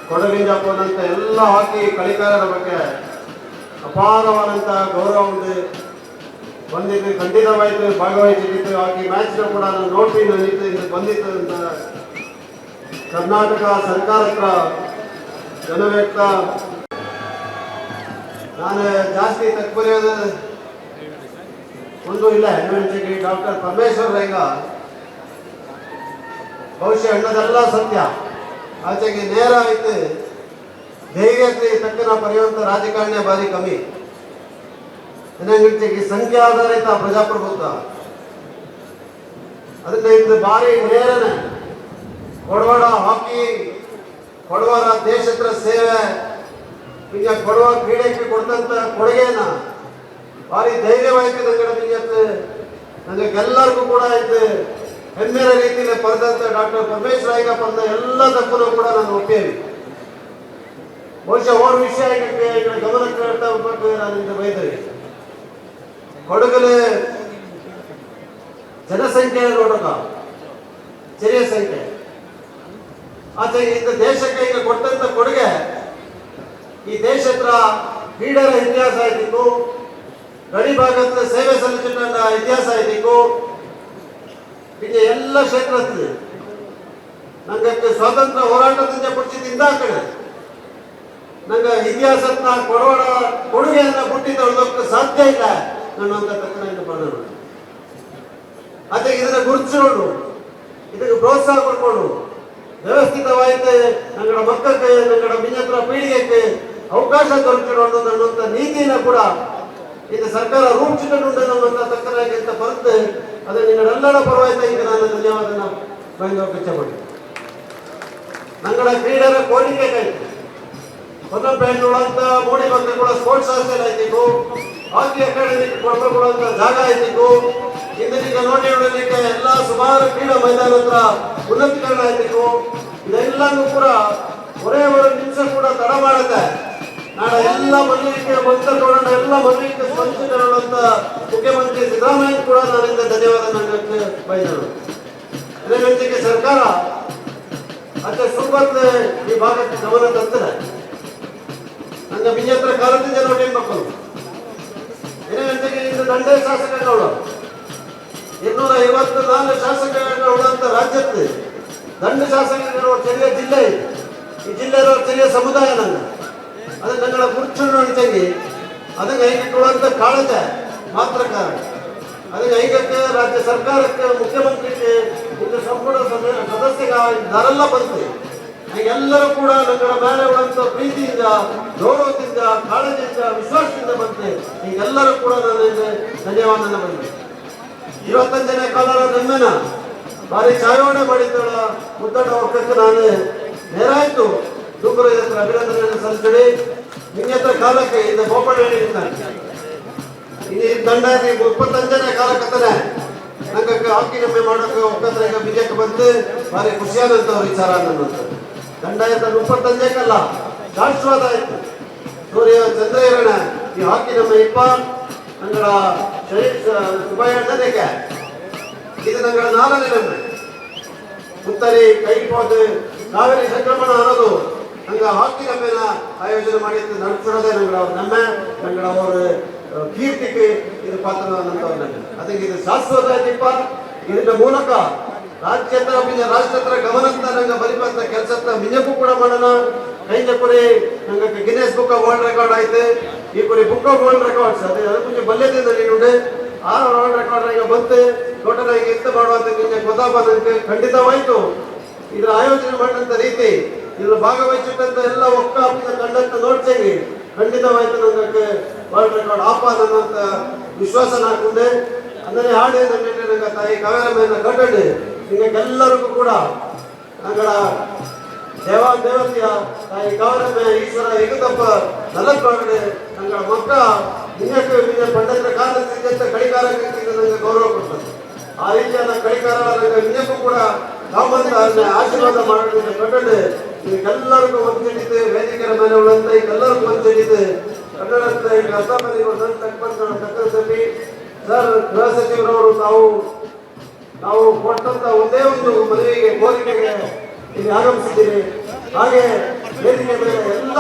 ಕೊಡಗಿಂದ ಬಂದಂಥ ಎಲ್ಲ ಹಾಕಿ ಕಲಿಕಾರರ ಬಗ್ಗೆ ಅಪಾರವಾದಂತಹ ಗೌರವ ಉಂಟು ಬಂದಿದ್ದು ಖಂಡಿತವಾಯಿತು ಭಾಗವಹಿಸಿದ್ದು ಹಾಗೆ ಮ್ಯಾಚ್ನ ಕೂಡ ನಾನು ನೋಡ್ತೀನಿ ಇದು ಬಂದಿತ್ತು ಅಂತ ಕರ್ನಾಟಕ ಸರ್ಕಾರಕ್ಕೆ ಜನವ್ಯಕ್ತ ನಾನು ಜಾಸ್ತಿ ತಕ್ಬರೆಯೋದು ಒಂದು ಇಲ್ಲ ಹೆಣ್ಣುಚಿಗೆ ಡಾಕ್ಟರ್ ಪರಮೇಶ್ವರ್ ರಂಗ ಬಹುಶಃ ಹೆಣ್ಣದೆಲ್ಲ ಸತ್ಯ ಆಚೆಗೆ ನೇರ ಆಯ್ತು ಧೈರ್ಯತೆ ತಕ್ಕನ ಪಡೆಯುವಂಥ ರಾಜಕಾರಣ ಭಾರಿ ಕಮ್ಮಿ ನನಗೆ ಸಂಖ್ಯೆ ಆಧಾರಿತ ಪ್ರಜಾಪ್ರಭುತ್ವ ಅದರಿಂದ ಇದು ಭಾರಿ ನೇರನೆ ಕೊಡವಾಡ ಹಾಕಿ ಕೊಡವಾರ ದೇಶದ ಸೇವೆ ಈಗ ಕೊಡುವ ಕ್ರೀಡೆಗೆ ಕೊಟ್ಟಂತ ಕೊಡುಗೆನ ಭಾರಿ ಧೈರ್ಯವಾಯ್ತು ನನಗೆಲ್ಲರಿಗೂ ಕೂಡ ಆಯ್ತು ಹೆಮ್ಮೆಯ ರೀತಿಯಲ್ಲಿ ಪಡೆದಂತ ಡಾಕ್ಟರ್ ಪರಮೇಶ್ವರ ಈಗ ಪಡೆದ ಎಲ್ಲ ತಪ್ಪನ್ನು ಕೂಡ ನಾನು ಒಪ್ಪೇನೆ ಬಹುಶಃ ಅವ್ರ ವಿಷಯ ಈಗ ಗಮನಕ್ಕೆ ಹೋಗ್ಬೇಕು ನಾನು ಬೈದರೆ ಕೊಡಗಲು ಜನಸಂಖ್ಯೆ ನೋಡೋಣ ಚೆರಿಯ ಸಂಖ್ಯೆ ಆಚೆ ಇಂದ ದೇಶಕ್ಕೆ ಈಗ ಕೊಟ್ಟಂತ ಕೊಡುಗೆ ಈ ದೇಶ ಹತ್ರ ಕ್ರೀಡೆಯ ಇತಿಹಾಸ ಆಯ್ತಿತ್ತು ಗಡಿ ಭಾಗದ ಸೇವೆ ಸಲ್ಲಿಸಿದ ಇತಿಹಾಸ ಆಯ್ತಿತ್ತು ಈಗ ಎಲ್ಲ ಕ್ಷೇತ್ರದಲ್ಲಿ ನಂಗೆ ಸ್ವಾತಂತ್ರ್ಯ ಹೋರಾಟದಿಂದ ಪಡಿಸಿದಿಂದ ಆ ಕಡೆ ನಂಗೆ ಇತಿಹಾಸದ ಕೊಡವಾಡ ಕೊಡುಗೆಯನ್ನ ಬಿಟ್ಟಿ ತೊಳೆದೋಕ್ಕೆ ಸಾಧ್ಯ ಇಲ್ಲ ನನ್ನಂತ ತಕ್ಕನ ಪಡೆದರು ಅದೇ ಇದನ್ನ ಗುರುತಿಸೋಡು ಇದಕ್ಕೆ ಪ್ರೋತ್ಸಾಹ ಕೊಡ್ಕೊಂಡು ವ್ಯವಸ್ಥಿತವಾಯಿತು ನಂಗಡ ಮಕ್ಕಳಿಗೆ ನಂಗಡ ಮಿಂಜತ್ರ ಪೀಳಿಗೆಗೆ ಅವಕಾಶ ದೊರಕಿರೋದು ಅನ್ನುವಂಥ ನೀತಿನ ಕೂಡ ಇದು ಸರ್ಕಾರ ರೂಪಿಸಿಕೊಂಡು ನಮ್ಮಂತ ತಕ್ಕನಾಗಿಂತ ಬರುತ್ತೆ ಅದು ನಿನ್ನೆಲ್ಲರ ಪರವಾಯ್ತ ಈಗ ನಾನು ಧನ್ಯವಾದನ ಬಂದೋಕೆ ಇಚ್ಛೆಪಟ್ಟೆ ನಂಗಡ ಕ್ರೀಡೆಯ ಕೋರಿಕೆ ಆಯ್ತು ಕೊನ್ನಪೇಟೆಗಳಂತ ಮೋಡಿ ಮಕ್ಕಳು ಸ್ಪೋರ್ಟ್ಸ್ ಹಾಸ್ಟೆಲ್ ಆಯ್ತಿತ್ತು ಹಾಕಿ ಅಕಾಡೆಮಿ ಕೊಡಬೇಕುವಂತ ಜಾಗ ಆಯ್ತಿತ್ತು ಇಂದಿನ ನೋಡಿ ನೋಡಲಿಕ್ಕೆ ಎಲ್ಲ ಸುಮಾರು ಕ್ರೀಡಾ ಮೈದಾನ ಹತ್ರ ಉನ್ನತೀಕರಣ ಆಯ್ತಿತ್ತು ಇದೆಲ್ಲನೂ ಕೂಡ ಒರೇ ಒಂದು ನಿಮಿಷ ಕೂಡ ತಡ ಮಾಡುತ್ತೆ ನಾಳೆ ಎಲ್ಲ ಮನವಿಗೆ ನೋಡೋಣ ಎಲ್ಲ ಮನವಿಗೆ ಸ್ಪಂದಿಸಿಕೊಳ್ಳುವಂತ ಮುಖ್ಯಮಂತ್ರಿ ಸಿದ್ದರಾಮಯ್ಯ ಕೂಡ ನಾನಿಂದ ಧನ್ಯವಾದ ನನಗೆ ಬಯದರು ಅದೇ ರೀತಿಗೆ ಸರ್ಕಾರ ಅಷ್ಟೇ ಸುಲಭದ ಈ ಭಾಗಕ್ಕೆ ಗಮನ ತಂದರೆ ನನ್ನ ಬಿಜೆಪಿ ಕಾಲದಿಂದ ನೋಡಿ ಮಕ್ಕಳು ಏನೇ ದಂಡೇ ಶಾಸಕಗಳು 254 ಶಾಸಕಗಳು ಉಳ್ಳಂತ ರಾಜ್ಯಕ್ಕೆ ದಂಡ ಶಾಸಕರು ಚೆರಿಯ ಜಿಲ್ಲೆ ಈ ಜಿಲ್ಲೆಯ ಚೆರಿಯ ಸಮುದಾಯ ನನ್ನ ಅದಕ್ಕೆ ನಂಗಳ ಗುರುತು ನೋಡ್ತೇನೆ ಅದಕ್ಕೆ ಐಕ್ಯಕೊಳ್ಳುವಂತ ಕಾಳಜ ಮಾತ್ರ ಕಾರಣ ಅದಕ್ಕೆ ಐಕ್ಯಕ್ಕೆ ರಾಜ್ಯ ಸರ್ಕಾರಕ್ಕೆ ಮುಖ್ಯಮಂತ್ರಿಗೆ ಇದು ಸಂಪೂರ್ಣ ಸದಸ್ಯರೆಲ್ಲ ಬಂತು ಎಲ್ಲರೂ ಕೂಡ ನಂಗಳ ಮೇಲೆ ಉಳ್ಳಂತ ಪ್ರೀತಿಯಿಂದ ಗೌರವದಿಂದ ಕಾಳಜಿಯಿಂದ ವಿಶ್ವಾಸದಿಂದ ಬಂತೆ ಈಗೆಲ್ಲರೂ ಕೂಡ ನನ್ನ ಧನ್ಯವಾದ ಬಂದಿದೆ 25ನೇ ಕಾಲದ ನಮ್ಮೆನ ಭಾರಿ ಛಾಯೋಣೆ ಮಾಡಿದ್ದಳ ಮುದ್ದಣ್ಣ ವರ್ಗಕ್ಕೆ ನಾನು ನೇರಾಯ್ತು ದುಬ್ಬರ ಹತ್ರ ಅಭಿನಂದನೆಯನ್ನು ಸಲ್ಲಿಸಿ ನಿನ್ನೆತ್ರ ಕಾಲಕ್ಕೆ ಇದು ಬೋಪಣ್ಣ ಹೇಳಿದ್ದಾನೆ ಇನ್ನು ದಂಡ 25ನೇ ಕಾಲಕ್ಕತ್ತನೆ ನಂಗೆ ಹಾಕಿ ನಮ್ಮೆ ಮಾಡೋಕೆ ಒಕ್ಕತ್ರ ಈಗ ಬಿಜೆಪಿ ಬಂದು ಭಾರಿ ಖುಷಿಯಾದಂಥ ವಿಚಾರ ನನ್ನಂತ ದಂಡ ಆಯ್ತು 25ಕ್ಕಲ್ಲ ಶಾಶ್ವತ ಆಯ್ತು ಸೂರ್ಯ ಚಂದ್ರಹಿರಣ ಈ ಹಾಕಿ ನಮ್ಮ ಇಪ್ಪ ನಂಗಳ ಸುಬ್ಬಯ್ಯಣ್ಣನಿಗೆ ಇದು ನಂಗಳ 4ನೇ ನಮ್ಮ ಉತ್ತರಿ ಕೈಪೋದು ಕಾವೇರಿ ಸಂಕ್ರಮಣ ಅನ್ನೋದು ನಂಗೆ ಹಾಕಿ ನಮ್ಮೆನ ಆಯೋಜನೆ ಮಾಡಿದ್ದು ನಡೆಸಿರೋದೇ ನಂಗಳ ಅವ್ರ ಕೀರ್ತಿಗೆ ಇದು ಪಾತ್ರವಾದಂಥವ್ರು ನನಗೆ ಅದಕ್ಕೆ ಇದು ಶಾಶ್ವತ ಆಯ್ತಿಪ್ಪ ಇದರ ಮೂಲಕ ರಾಷ್ಟ್ರತ್ರ ಗಮನಂತ ನಂಗೆ ಬಲಿಪಂತ ಕೆಲಸದ ಮಿಂಜಕ್ಕೂ ಕೂಡ ಮಾಡೋಣ ಕೈಂಜ ಕುರಿ ನಂಗೆ Guinness book of world record ಆಯ್ತು ಈ ಕುರಿ ಬುಕ್ ಆಫ್ ವರ್ಲ್ಡ್ ರೆಕಾರ್ಡ್ಸ್ ಅದೇ ಅದಕ್ಕೆ ಬಲ್ಯದಿಂದ ನೀನು ಆ ವರ್ಲ್ಡ್ ರೆಕಾರ್ಡ್ ಈಗ ಬಂತು ಟೋಟಲ್ ಆಗಿ ಎಂತ ಮಾಡುವಂತ ನಿಮಗೆ ಗೊತ್ತಾಪ ನನಗೆ ಖಂಡಿತವಾಯ್ತು ಇದರ ಆಯೋಜನೆ ಮಾಡಿದಂಥ ರೀತಿ ಇದ್ರ ಭಾಗವಹಿಸಿದಂತ ಎಲ್ಲ ಒಕ್ಕಾಪಿನ ಕಂಡಂತ ನೋಡ್ತೇನೆ ಖಂಡಿತವಾಯ್ತು ನನಗೆ ವರ್ಲ್ಡ್ ರೆಕಾರ್ಡ್ ಆಪಾದ ಅನ್ನುವಂಥ ವಿಶ್ವಾಸ ನಾಕೊಂಡೆ ಅಂದರೆ ಹಾಡು ನಂಗೆ ತಾಯಿ ಕಾವೇರಮ್ಮನ ಕಟ್ಟಂಡು ನಿಮಗೆಲ್ಲರಿಗೂ ಕೂಡ ನಂಗಳ ದೇವತೆಯ ತಾಯಿ ಕಾವೇರಮ್ಮ ಈಶ್ವರ ಈಗದಪ್ಪ ನಲಕ್ಕಾಗಡೆ ನಂಗಳ ಮಕ್ಕ ನಿನ್ನ ಪಂಡಿತರ ಕಾಲದಿಂದ ಕಡಿಕಾರಕ್ಕೆ ನಂಗೆ ಗೌರವ ಕೊಡ್ತಾರೆ ಆ ರೀತಿಯಾದ ಕಡಿಕಾರ ನಿಜಕ್ಕೂ ಕೂಡ ನಾವಂತ ಆಶೀರ್ವಾದ ಮಾಡೋದನ್ನ ಕಟ್ಟಂಡು ನಿಮಗೆಲ್ಲರಿಗೂ ಒಂದಿಡಿದ್ದು ವೇದಿಕೆಯ ಮೇಲೆ ಉಳ್ಳಂತ ಈಗೆಲ್ಲರಿಗೂ ಒಂದಿಡಿದ್ದು ಕನ್ನಡ ಈಗ ಅರ್ಥಮನೆಗಳು ತಕ್ಕಂತ ಸರ್ ಗೃಹ ಸಚಿವರವರು ನಾವು ಕೊಟ್ಟಂತ ಒಂದೇ ಒಂದು ಮದುವೆಗೆ ಕೋರಿಕೆಗೆ ಇಲ್ಲಿ ಆಗಮಿಸಿದ್ದೀರಿ ಹಾಗೆ ವೇದಿಕೆ ಮೇಲೆ ಎಲ್ಲ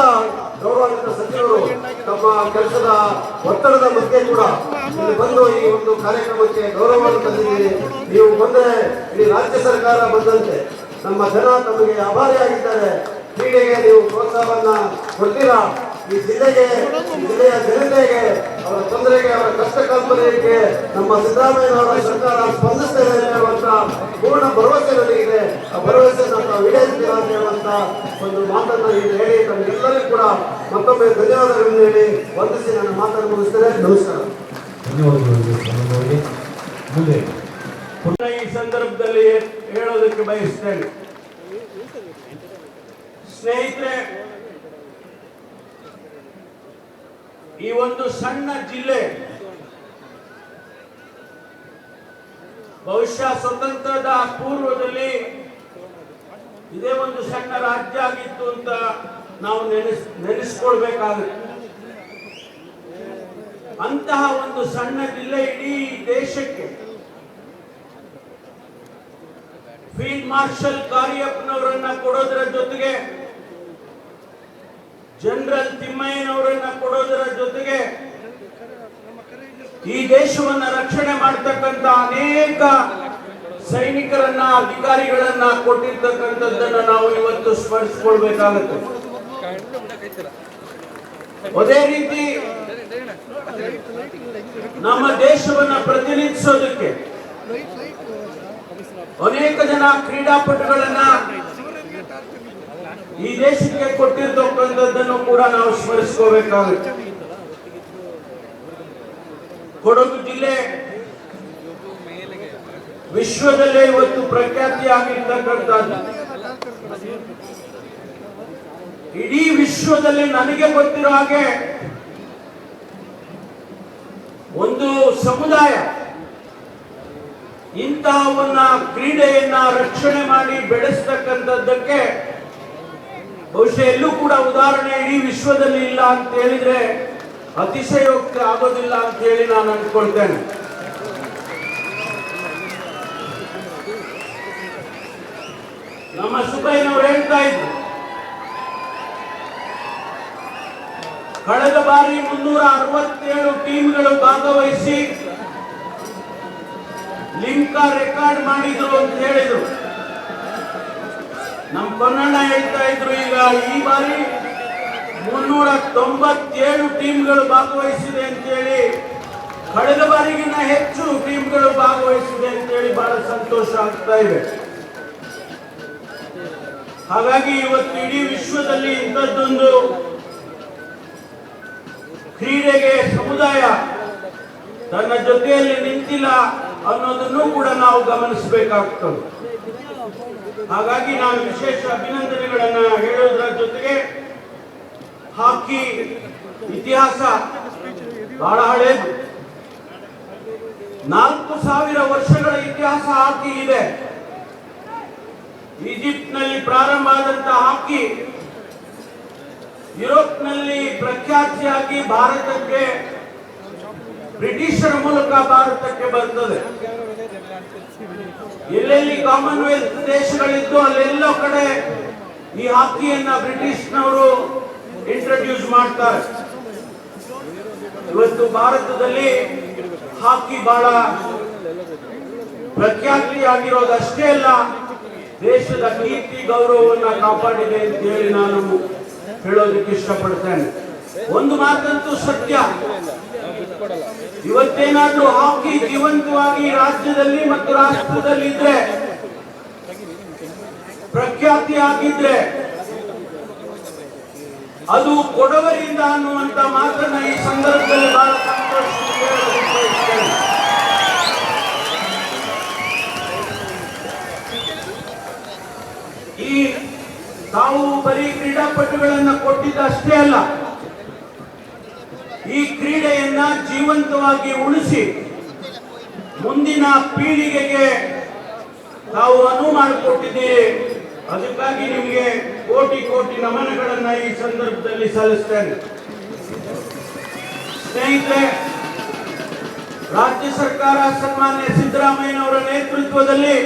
ಗೌರವಾನ್ವಿತ ಸಚಿವರು ತಮ್ಮ ಕೆಲಸದ ಒತ್ತಡದ ಮಧ್ಯೆ ಕೂಡ ಇಲ್ಲಿ ಬಂದು ಈ ಒಂದು ಕಾರ್ಯಕ್ರಮಕ್ಕೆ ಗೌರವವನ್ನು ತಂದಿದ್ದೀರಿ. ನೀವು ಬಂದರೆ ಇಡೀ ರಾಜ್ಯ ಸರ್ಕಾರ ಬಂದಂತೆ ನಮ್ಮ ಜನ ತಮಗೆ ಆಭಾರಿಯಾಗಿದ್ದಾರೆ. ಕ್ರೀಡೆಗೆ ನೀವು ಪ್ರೋತ್ಸಾಹವನ್ನ ಕೊಡ್ತೀರಾ. ಈ ಜಿಲ್ಲೆಯ ಜನತೆಗೆ, ಅವರ ತೊಂದರೆಗೆ, ಅವರ ಕಷ್ಟ ಕಲ್ಪನೆಗೆ ನಮ್ಮ ಸಿದ್ದರಾಮಯ್ಯನವರ ಸರ್ಕಾರ ಸ್ಪಂದಿಸ್ತೇವೆ ಅನ್ನುವಂತ ಪೂರ್ಣ ಭರವಸೆ ನನಗಿದೆ. ಆ ಭರವಸೆಯನ್ನು ನಾವು ಈಡೇರಿಸ್ತೀರಾ ಅಂತ ಹೇಳುವಂತ ಒಂದು ಮಾತನ್ನು ಈಗ ಹೇಳಿ ತಮಗೆಲ್ಲರಿಗೂ ಕೂಡ ಮತ್ತೊಮ್ಮೆ ಧನ್ಯವಾದಗಳನ್ನು ಹೇಳಿ ವಂದಿಸಿ ನನ್ನ ಮಾತನ್ನು ಮುಗಿಸ್ತೇನೆ. ನಮಸ್ಕಾರ. ಧನ್ಯವಾದಗಳು. ಮುಂದೆ ಈ ಸಂದರ್ಭದಲ್ಲಿ ಹೇಳೋದಕ್ಕೆ ಬಯಸ್ತೇನೆ. ಸ್ನೇಹಿತರೆ, ಈ ಒಂದು ಸಣ್ಣ ಜಿಲ್ಲೆ ಬಹುಶಃ ಸ್ವತಂತ್ರದ ಪೂರ್ವದಲ್ಲಿ ಇದೇ ಒಂದು ಸಣ್ಣ ರಾಜ್ಯ ಆಗಿತ್ತು ಅಂತ ನಾವು ನೆನೆಸ್ಕೊಳ್ಬೇಕಾಗುತ್ತೆ. ಅಂತಹ ಒಂದು ಸಣ್ಣ ಜಿಲ್ಲೆ ಇಡೀ ದೇಶಕ್ಕೆ ಫೀಲ್ಡ್ ಮಾರ್ಷಲ್ ಕಾರ್ಯಪ್ಪನವರನ್ನ ಕೊಡೋದರ ಜೊತೆಗೆ ಜನರಲ್ ತಿಮ್ಮಯ್ಯನವರನ್ನ ಕೊಡೋದರ ಜೊತೆಗೆ ಈ ದೇಶವನ್ನ ರಕ್ಷಣೆ ಮಾಡತಕ್ಕಂತ ಅನೇಕ ಸೈನಿಕರನ್ನ, ಅಧಿಕಾರಿಗಳನ್ನ ಕೊಟ್ಟಿರ್ತಕ್ಕಂಥದ್ದನ್ನ ನಾವು ಇವತ್ತು ಸ್ಮರಿಸಿಕೊಳ್ಬೇಕಾಗುತ್ತೆ. ಅದೇ ರೀತಿ ನಮ್ಮ ದೇಶವನ್ನ ಪ್ರತಿನಿಧಿಸೋದಕ್ಕೆ ಅನೇಕ ಜನ ಕ್ರೀಡಾಪಟುಗಳನ್ನ ಈ ದೇಶಕ್ಕೆ ಕೊಟ್ಟಿರ್ತಕ್ಕಂಥದ್ದನ್ನು ಕೂಡ ನಾವು ಸ್ಮರಿಸ್ಕೋಬೇಕಾಗುತ್ತೆ. ಕೊಡಗು ಜಿಲ್ಲೆ ವಿಶ್ವದಲ್ಲೇ ಇವತ್ತು ಪ್ರಖ್ಯಾತಿಯಾಗಿರ್ತಕ್ಕಂಥದ್ದು. ಇಡೀ ವಿಶ್ವದಲ್ಲಿ ನನಗೆ ಗೊತ್ತಿರೋ ಹಾಗೆ ಒಂದು ಸಮುದಾಯ ಇಂತಹವನ್ನ ಕ್ರೀಡೆಯನ್ನ ರಕ್ಷಣೆ ಮಾಡಿ ಬೆಳೆಸ್ತಕ್ಕಂಥದ್ದಕ್ಕೆ ಬಹುಶಃ ಎಲ್ಲೂ ಕೂಡ ಉದಾಹರಣೆ ಇಡೀ ವಿಶ್ವದಲ್ಲಿ ಇಲ್ಲ ಅಂತ ಹೇಳಿದ್ರೆ ಅತಿಶಯೋಕ್ತಿ ಆಗೋದಿಲ್ಲ ಅಂತ ಹೇಳಿ ನಾನು ಅಂದ್ಕೊಳ್ತೇನೆ. ನಮ್ಮ ಸುಬ್ಬಯ್ಯನವರು ಹೇಳ್ತಾ ಇದ್ರು, ಕಳೆದ ಬಾರಿ 367 ಟೀಮ್ಗಳು ಭಾಗವಹಿಸಿ ಲಿಮ್ಕಾ ರೆಕಾರ್ಡ್ ಮಾಡಿದ್ರು ಅಂತ ಹೇಳಿದ್ರು. ನಮ್ಮ ಕನ್ನಡ ಹೇಳ್ತಾ ಇದ್ರು, ಈಗ ಈ ಬಾರಿ 397 ಟೀಮ್ಗಳು ಭಾಗವಹಿಸಿದೆ ಅಂತೇಳಿ, ಕಳೆದ ಬಾರಿಗಿನ್ನ ಹೆಚ್ಚು ಟೀಮ್ಗಳು ಭಾಗವಹಿಸಿದೆ ಅಂತೇಳಿ ಬಹಳ ಸಂತೋಷ ಆಗ್ತಾ ಇದೆ. ಹಾಗಾಗಿ ಇವತ್ತು ಇಡೀ ವಿಶ್ವದಲ್ಲಿ ಇಂಥದ್ದೊಂದು ಕ್ರೀಡೆಗೆ ಸಮುದಾಯ ತನ್ನ ಜೊತೆಯಲ್ಲಿ ನಿಂತಿಲ್ಲ ಅನ್ನೋದನ್ನು ಕೂಡ ನಾವು ಗಮನಿಸಬೇಕಾಗ್ತದೆ. ಹಾಗಾಗಿ ನಾನು ವಿಶೇಷ ಅಭಿನಂದನೆಗಳನ್ನ ಹೇಳೋದ್ರ ಜೊತೆಗೆ ಹಾಕಿ ಇತಿಹಾಸ ಬಹಳ ಹಳೇದು. 4000 ವರ್ಷಗಳ ಇತಿಹಾಸ ಹಾಕಿ ಇದೆ. ಈಜಿಪ್ಟ್ನಲ್ಲಿ ಪ್ರಾರಂಭ ಆದಂತಹ ಹಾಕಿ ಯುರೋಪ್ನಲ್ಲಿ ಪ್ರಖ್ಯಾತಿಯಾಗಿ ಭಾರತಕ್ಕೆ ಬ್ರಿಟಿಷರ ಮೂಲಕ ಭಾರತಕ್ಕೆ ಬರ್ತದೆ. ಎಲ್ಲೆಲ್ಲಿ ಕಾಮನ್ವೆಲ್ತ್ ದೇಶಗಳಿದ್ದು ಅಲ್ಲೆಲ್ಲ ಕಡೆ ಈ ಹಾಕಿಯನ್ನ ಬ್ರಿಟಿಷ್ನವರು ಇಂಟ್ರೊಡ್ಯೂಸ್ ಮಾಡ್ತಾರೆ. ಇವತ್ತು ಭಾರತದಲ್ಲಿ ಹಾಕಿ ಬಹಳ ಪ್ರಖ್ಯಾತಿಯಾಗಿರೋದಷ್ಟೇ ಅಲ್ಲ, ದೇಶದ ಕೀರ್ತಿ ಗೌರವವನ್ನು ಕಾಪಾಡಿದೆ ಅಂತ ಹೇಳಿ ನಾನು ಹೇಳೋದಕ್ಕೆ ಇಷ್ಟಪಡ್ತೇನೆ. ಒಂದು ಮಾತಂತೂ ಸತ್ಯ, ಇವತ್ತೇನಾದ್ರೂ ಹಾಕಿ ಜೀವಂತವಾಗಿ ರಾಜ್ಯದಲ್ಲಿ ಮತ್ತು ರಾಷ್ಟ್ರದಲ್ಲಿ ಇದ್ರೆ, ಪ್ರಖ್ಯಾತಿ ಆಗಿದ್ರೆ ಅದು ಕೊಡವರಿಂದ ಅನ್ನುವಂತ ಮಾತನ್ನ ಈ ಸಂದರ್ಭದಲ್ಲಿ ಬಹಳ ಸಂತೋಷದಿಂದ ಹೇಳೋದಕ್ಕೆ ಬಯಸ್ತೇನೆ. ಈ ತಾವು ಬರೀ ಕ್ರೀಡಾಪಟುಗಳನ್ನ ಕೊಟ್ಟಿದ್ದಷ್ಟೇ ಅಲ್ಲ, ಈ ಕ್ರೀಡೆಯನ್ನ ಜೀವಂತವಾಗಿ ಉಳಿಸಿ ಮುಂದಿನ ಪೀಳಿಗೆಗೆ ತಾವು ಅನುವು ಮಾಡಿಕೊಟ್ಟಿದ್ದೀರಿ. ಅದಕ್ಕಾಗಿ ನಿಮಗೆ ಕೋಟಿ ಕೋಟಿ ನಮನಗಳನ್ನ ಈ ಸಂದರ್ಭದಲ್ಲಿ ಸಲ್ಲಿಸ್ತೇನೆ. ಸ್ನೇಹಿತರೆ, ರಾಜ್ಯ ಸರ್ಕಾರ ಸನ್ಮಾನ್ಯ ಸಿದ್ದರಾಮಯ್ಯನವರ ನೇತೃತ್ವದಲ್ಲಿ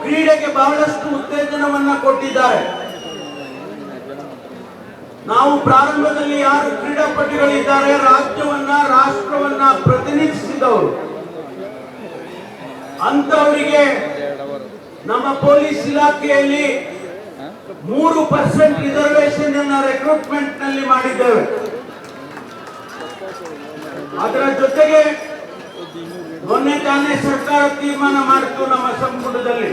ಕ್ರೀಡೆಗೆ ಬಹಳಷ್ಟು ಉತ್ತೇಜನವನ್ನ ಕೊಟ್ಟಿದ್ದಾರೆ. ನಾವು ಪ್ರಾರಂಭದಲ್ಲಿ ಯಾರು ಕ್ರೀಡಾಪಟುಗಳಿದ್ದಾರೆ, ರಾಜ್ಯವನ್ನ ರಾಷ್ಟ್ರವನ್ನ ಪ್ರತಿನಿಧಿಸಿದವರು, ಅಂತವರಿಗೆ ನಮ್ಮ ಪೊಲೀಸ್ ಇಲಾಖೆಯಲ್ಲಿ 3% ರಿಸರ್ವೇಶನ್ ಅನ್ನ ರಿಕ್ರೂಟ್ಮೆಂಟ್ ನಲ್ಲಿ ಮಾಡಿದ್ದೇವೆ. ಅದರ ಜೊತೆಗೆ ಮೊನ್ನೆ ತಾನೇ ಸರ್ಕಾರ ತೀರ್ಮಾನ ಮಾಡಿತು ನಮ್ಮ ಸಂಪುಟದಲ್ಲಿ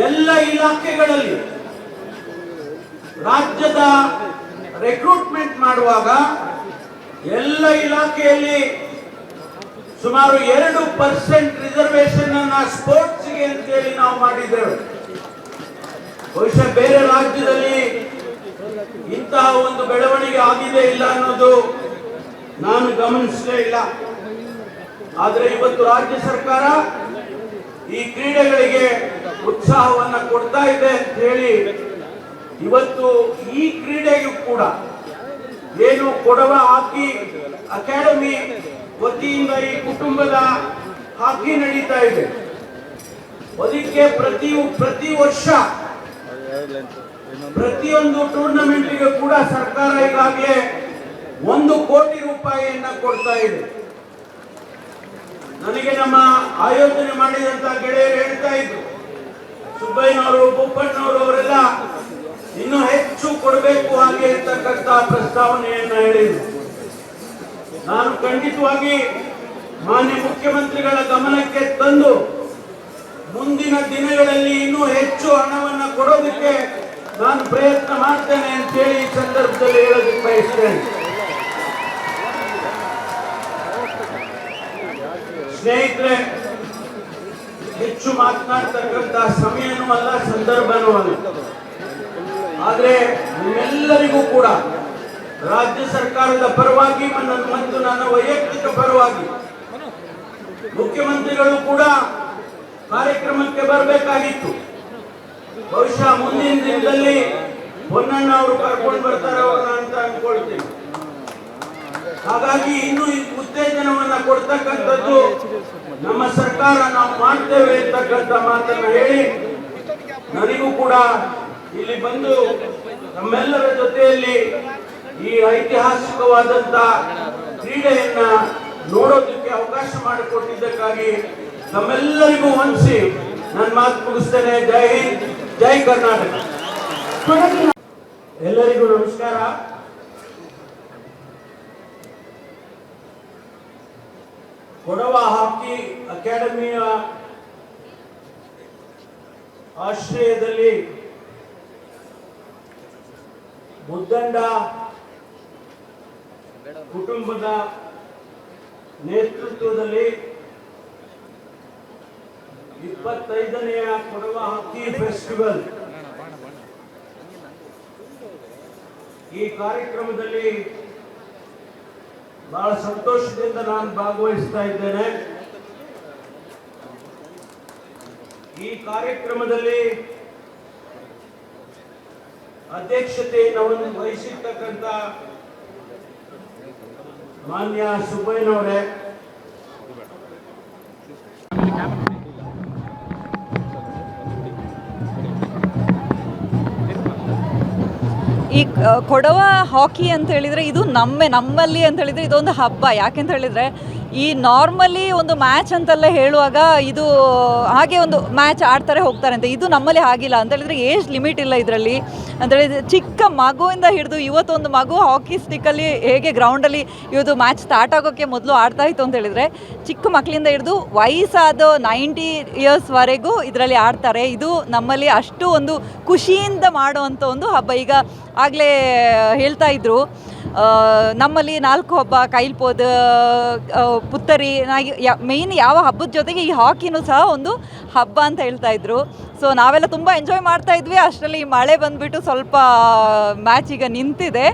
ಎಲ್ಲ ಇಲಾಖೆಗಳಲ್ಲಿ ರಾಜ್ಯದ ರಿಕ್ರೂಟ್ಮೆಂಟ್ ಮಾಡುವಾಗ ಎಲ್ಲ ಇಲಾಖೆಯಲ್ಲಿ ಸುಮಾರು 2% ರಿಸರ್ವೇಶನ್ ಅನ್ನ ಸ್ಪೋರ್ಟ್ಸ್ಗೆ ಅಂತೇಳಿ ನಾವು ಮಾಡಿದ್ದೇವೆ. ಬಹುಶಃ ಬೇರೆ ರಾಜ್ಯದಲ್ಲಿ ಇಂತಹ ಒಂದು ಬೆಳವಣಿಗೆ ಆಗಿದೆ ಇಲ್ಲ ಅನ್ನೋದು ನಾನು ಗಮನಿಸಲೇ ಇಲ್ಲ. ಆದರೆ ಇವತ್ತು ರಾಜ್ಯ ಸರ್ಕಾರ ಈ ಕ್ರೀಡೆಗಳಿಗೆ ಉತ್ಸಾಹವನ್ನ ಕೊಡ್ತಾ ಇದೆ ಅಂತ ಹೇಳಿ ಇವತ್ತು ಈ ಕ್ರೀಡೆಗೂ ಕೂಡ ಏನು ಕೊಡವ ಹಾಕಿ ಅಕಾಡೆಮಿ ವತಿಯಿಂದ ಈ ಕುಟುಂಬದ ಹಾಕಿ ನಡೀತಾ ಇದೆ. ಅದಕ್ಕೆ ಪ್ರತಿ ವರ್ಷ ಪ್ರತಿಯೊಂದು ಟೂರ್ನಮೆಂಟ್ಗೆ ಕೂಡ ಸರ್ಕಾರ ಈಗಾಗಲೇ 1 ಕೋಟಿ ರೂಪಾಯಿಯನ್ನ ಕೊಡ್ತಾ ಇದೆ. ನನಗೆ ನಮ್ಮ ಆಯೋಜನೆ ಮಾಡಿದಂತ ಗೆಳೆಯರು ಹೇಳ್ತಾ ಇದ್ರು, ಸುಬ್ಬಯ್ಯನವರು, ಬೋಪಣ್ಣವರು ಅವರೆಲ್ಲ ಇನ್ನೂ ಹೆಚ್ಚು ಕೊಡಬೇಕು ಹಾಗೆ ಅಂತಕ್ಕಂಥ ಪ್ರಸ್ತಾವನೆಯನ್ನ ಹೇಳಿದ್ರು. ನಾನು ಖಂಡಿತವಾಗಿ ಮಾನ್ಯ ಮುಖ್ಯಮಂತ್ರಿಗಳ ಗಮನಕ್ಕೆ ತಂದು ಮುಂದಿನ ದಿನಗಳಲ್ಲಿ ಇನ್ನೂ ಹೆಚ್ಚು ಹಣವನ್ನು ಕೊಡೋದಕ್ಕೆ ನಾನು ಪ್ರಯತ್ನ ಮಾಡ್ತೇನೆ ಅಂತೇಳಿ ಈ ಸಂದರ್ಭದಲ್ಲಿ ಹೇಳೋದಕ್ಕೆ ಬಯಸ್ತೇನೆ. ಸ್ನೇಹಿತರೆ, ಹೆಚ್ಚು ಮಾತನಾಡ್ತಕ್ಕಂಥ ಸಮಯನೂ ಅಲ್ಲ, ಸಂದರ್ಭನೂ ಅಲ್ಲ. ಆದ್ರೆ ನಿಮ್ಮೆಲ್ಲರಿಗೂ ಕೂಡ ರಾಜ್ಯ ಸರ್ಕಾರದ ಪರವಾಗಿ ಮತ್ತು ನನ್ನ ವೈಯಕ್ತಿಕ ಪರವಾಗಿ ಮುಖ್ಯಮಂತ್ರಿಗಳು ಕೂಡ ಕಾರ್ಯಕ್ರಮಕ್ಕೆ ಬರಬೇಕಾಗಿತ್ತು. ಬಹುಶಃ ಮುಂದಿನ ದಿನದಲ್ಲಿ ಹೊನ್ನಣ್ಣ ಅವರು ಕರ್ಕೊಂಡು ಬರ್ತಾರೆ ಅವ್ರನ್ನ ಅಂತ ಅನ್ಕೊಳ್ತೀನಿ. ಹಾಗಾಗಿ ಇನ್ನೂ ಉತ್ತೇಜನವನ್ನ ಕೊಡ್ತಕ್ಕಂಥದ್ದು ನಮ್ಮ ಸರ್ಕಾರ ನಾವು ಮಾಡ್ತೇವೆ ಅಂತಕ್ಕಂಥ ಮಾತನ್ನ ಹೇಳಿ, ನನಗೂ ಕೂಡ ಇಲ್ಲಿ ಬಂದು ನಮ್ಮೆಲ್ಲರ ಜೊತೆಯಲ್ಲಿ ಈ ಐತಿಹಾಸಿಕವಾದಂತ ಕ್ರೀಡೆಯನ್ನ ನೋಡೋದಕ್ಕೆ ಅವಕಾಶ ಮಾಡಿಕೊಟ್ಟಿದ್ದಕ್ಕಾಗಿ ನಮ್ಮೆಲ್ಲರಿಗೂ ವಂದಿಸಿ ನನ್ನ ಮಾತು ಮುಗಿಸ್ತೇನೆ. ಜೈ ಹಿಂದ್, ಜೈ ಕರ್ನಾಟಕ. ಎಲ್ಲರಿಗೂ ನಮಸ್ಕಾರ. ಕೊಡವ ಹಾಕಿ ಅಕಾಡೆಮಿಯ ಆಶ್ರಯದಲ್ಲಿ ಮುದ್ದಂಡ ಕುಟುಂಬದ ನೇತೃತ್ವದಲ್ಲಿ 25ನೇಯ ಕೊಡವ ಹಾಕಿ ಫೆಸ್ಟಿವಲ್ ಈ ಕಾರ್ಯಕ್ರಮದಲ್ಲಿ ಬಹಳ ಸಂತೋಷದಿಂದ ನಾನು ಭಾಗವಹಿಸ್ತಾ ಇದ್ದೇನೆ. ಈ ಕಾರ್ಯಕ್ರಮದಲ್ಲಿ ಅಧ್ಯಕ್ಷತೆಯನ್ನು ವಹಿಸಿರ್ತಕ್ಕಂಥ ಮಾನ್ಯ ಸುಬ್ಬಯ್ಯನವರೇ, ಈ ಕೊಡವ ಹಾಕಿ ಅಂತ ಹೇಳಿದರೆ ಇದು ನಮ್ಮಲ್ಲಿ ಅಂತ ಹೇಳಿದರೆ ಇದೊಂದು ಹಬ್ಬ. ಯಾಕೆಂತ ಹೇಳಿದರೆ ಈ ನಾರ್ಮಲಿ ಒಂದು ಮ್ಯಾಚ್ ಅಂತೆಲ್ಲ ಹೇಳುವಾಗ ಇದು ಹಾಗೆ ಒಂದು ಮ್ಯಾಚ್ ಆಡ್ತಾರೆ ಹೋಗ್ತಾರೆ ಅಂತ, ಇದು ನಮ್ಮಲ್ಲಿ ಆಗಿಲ್ಲ ಅಂತ ಹೇಳಿದರೆ ಏಜ್ ಲಿಮಿಟ್ ಇಲ್ಲ ಇದರಲ್ಲಿ. ಅಂತ ಹೇಳಿದರೆ ಚಿಕ್ಕ ಮಗುವಿಂದ ಹಿಡಿದು ಇವತ್ತೊಂದು ಮಗು ಹಾಕಿ ಸ್ಟಿಕ್ಕಲ್ಲಿ ಹೇಗೆ ಗ್ರೌಂಡಲ್ಲಿ ಇವತ್ತು ಮ್ಯಾಚ್ ಸ್ಟಾರ್ಟ್ ಆಗೋಕ್ಕೆ ಮೊದಲು ಆಡ್ತಾ ಇತ್ತು ಅಂತ ಹೇಳಿದರೆ, ಚಿಕ್ಕ ಮಕ್ಕಳಿಂದ ಹಿಡಿದು ವಯಸ್ಸಾದ 90 ಇಯರ್ಸ್ವರೆಗೂ ಇದರಲ್ಲಿ ಆಡ್ತಾರೆ. ಇದು ನಮ್ಮಲ್ಲಿ ಅಷ್ಟು ಒಂದು ಖುಷಿಯಿಂದ ಮಾಡುವಂಥ ಒಂದು ಹಬ್ಬ. ಈಗ ಆಗಲೇ ಹೇಳ್ತಾ ಇದ್ರು ನಮ್ಮಲ್ಲಿ 4 ಹಬ್ಬ, ಕೈಲ್ಪೋದ್, ಪುತ್ತರಿ, ಮೇಯ್ನ್ ಯಾವ ಹಬ್ಬದ ಜೊತೆಗೆ ಈ ಹಾಕಿನೂ ಸಹ ಒಂದು ಹಬ್ಬ ಅಂತ ಹೇಳ್ತಾ ಇದ್ರು. ಸೊ ನಾವೆಲ್ಲ ತುಂಬ ಎಂಜಾಯ್ ಮಾಡ್ತಾ ಇದ್ವಿ. ಅಷ್ಟರಲ್ಲಿ ಈ ಮಳೆ ಬಂದುಬಿಟ್ಟು ಸ್ವಲ್ಪ ಮ್ಯಾಚ್ ಈಗ ನಿಂತಿದೆ.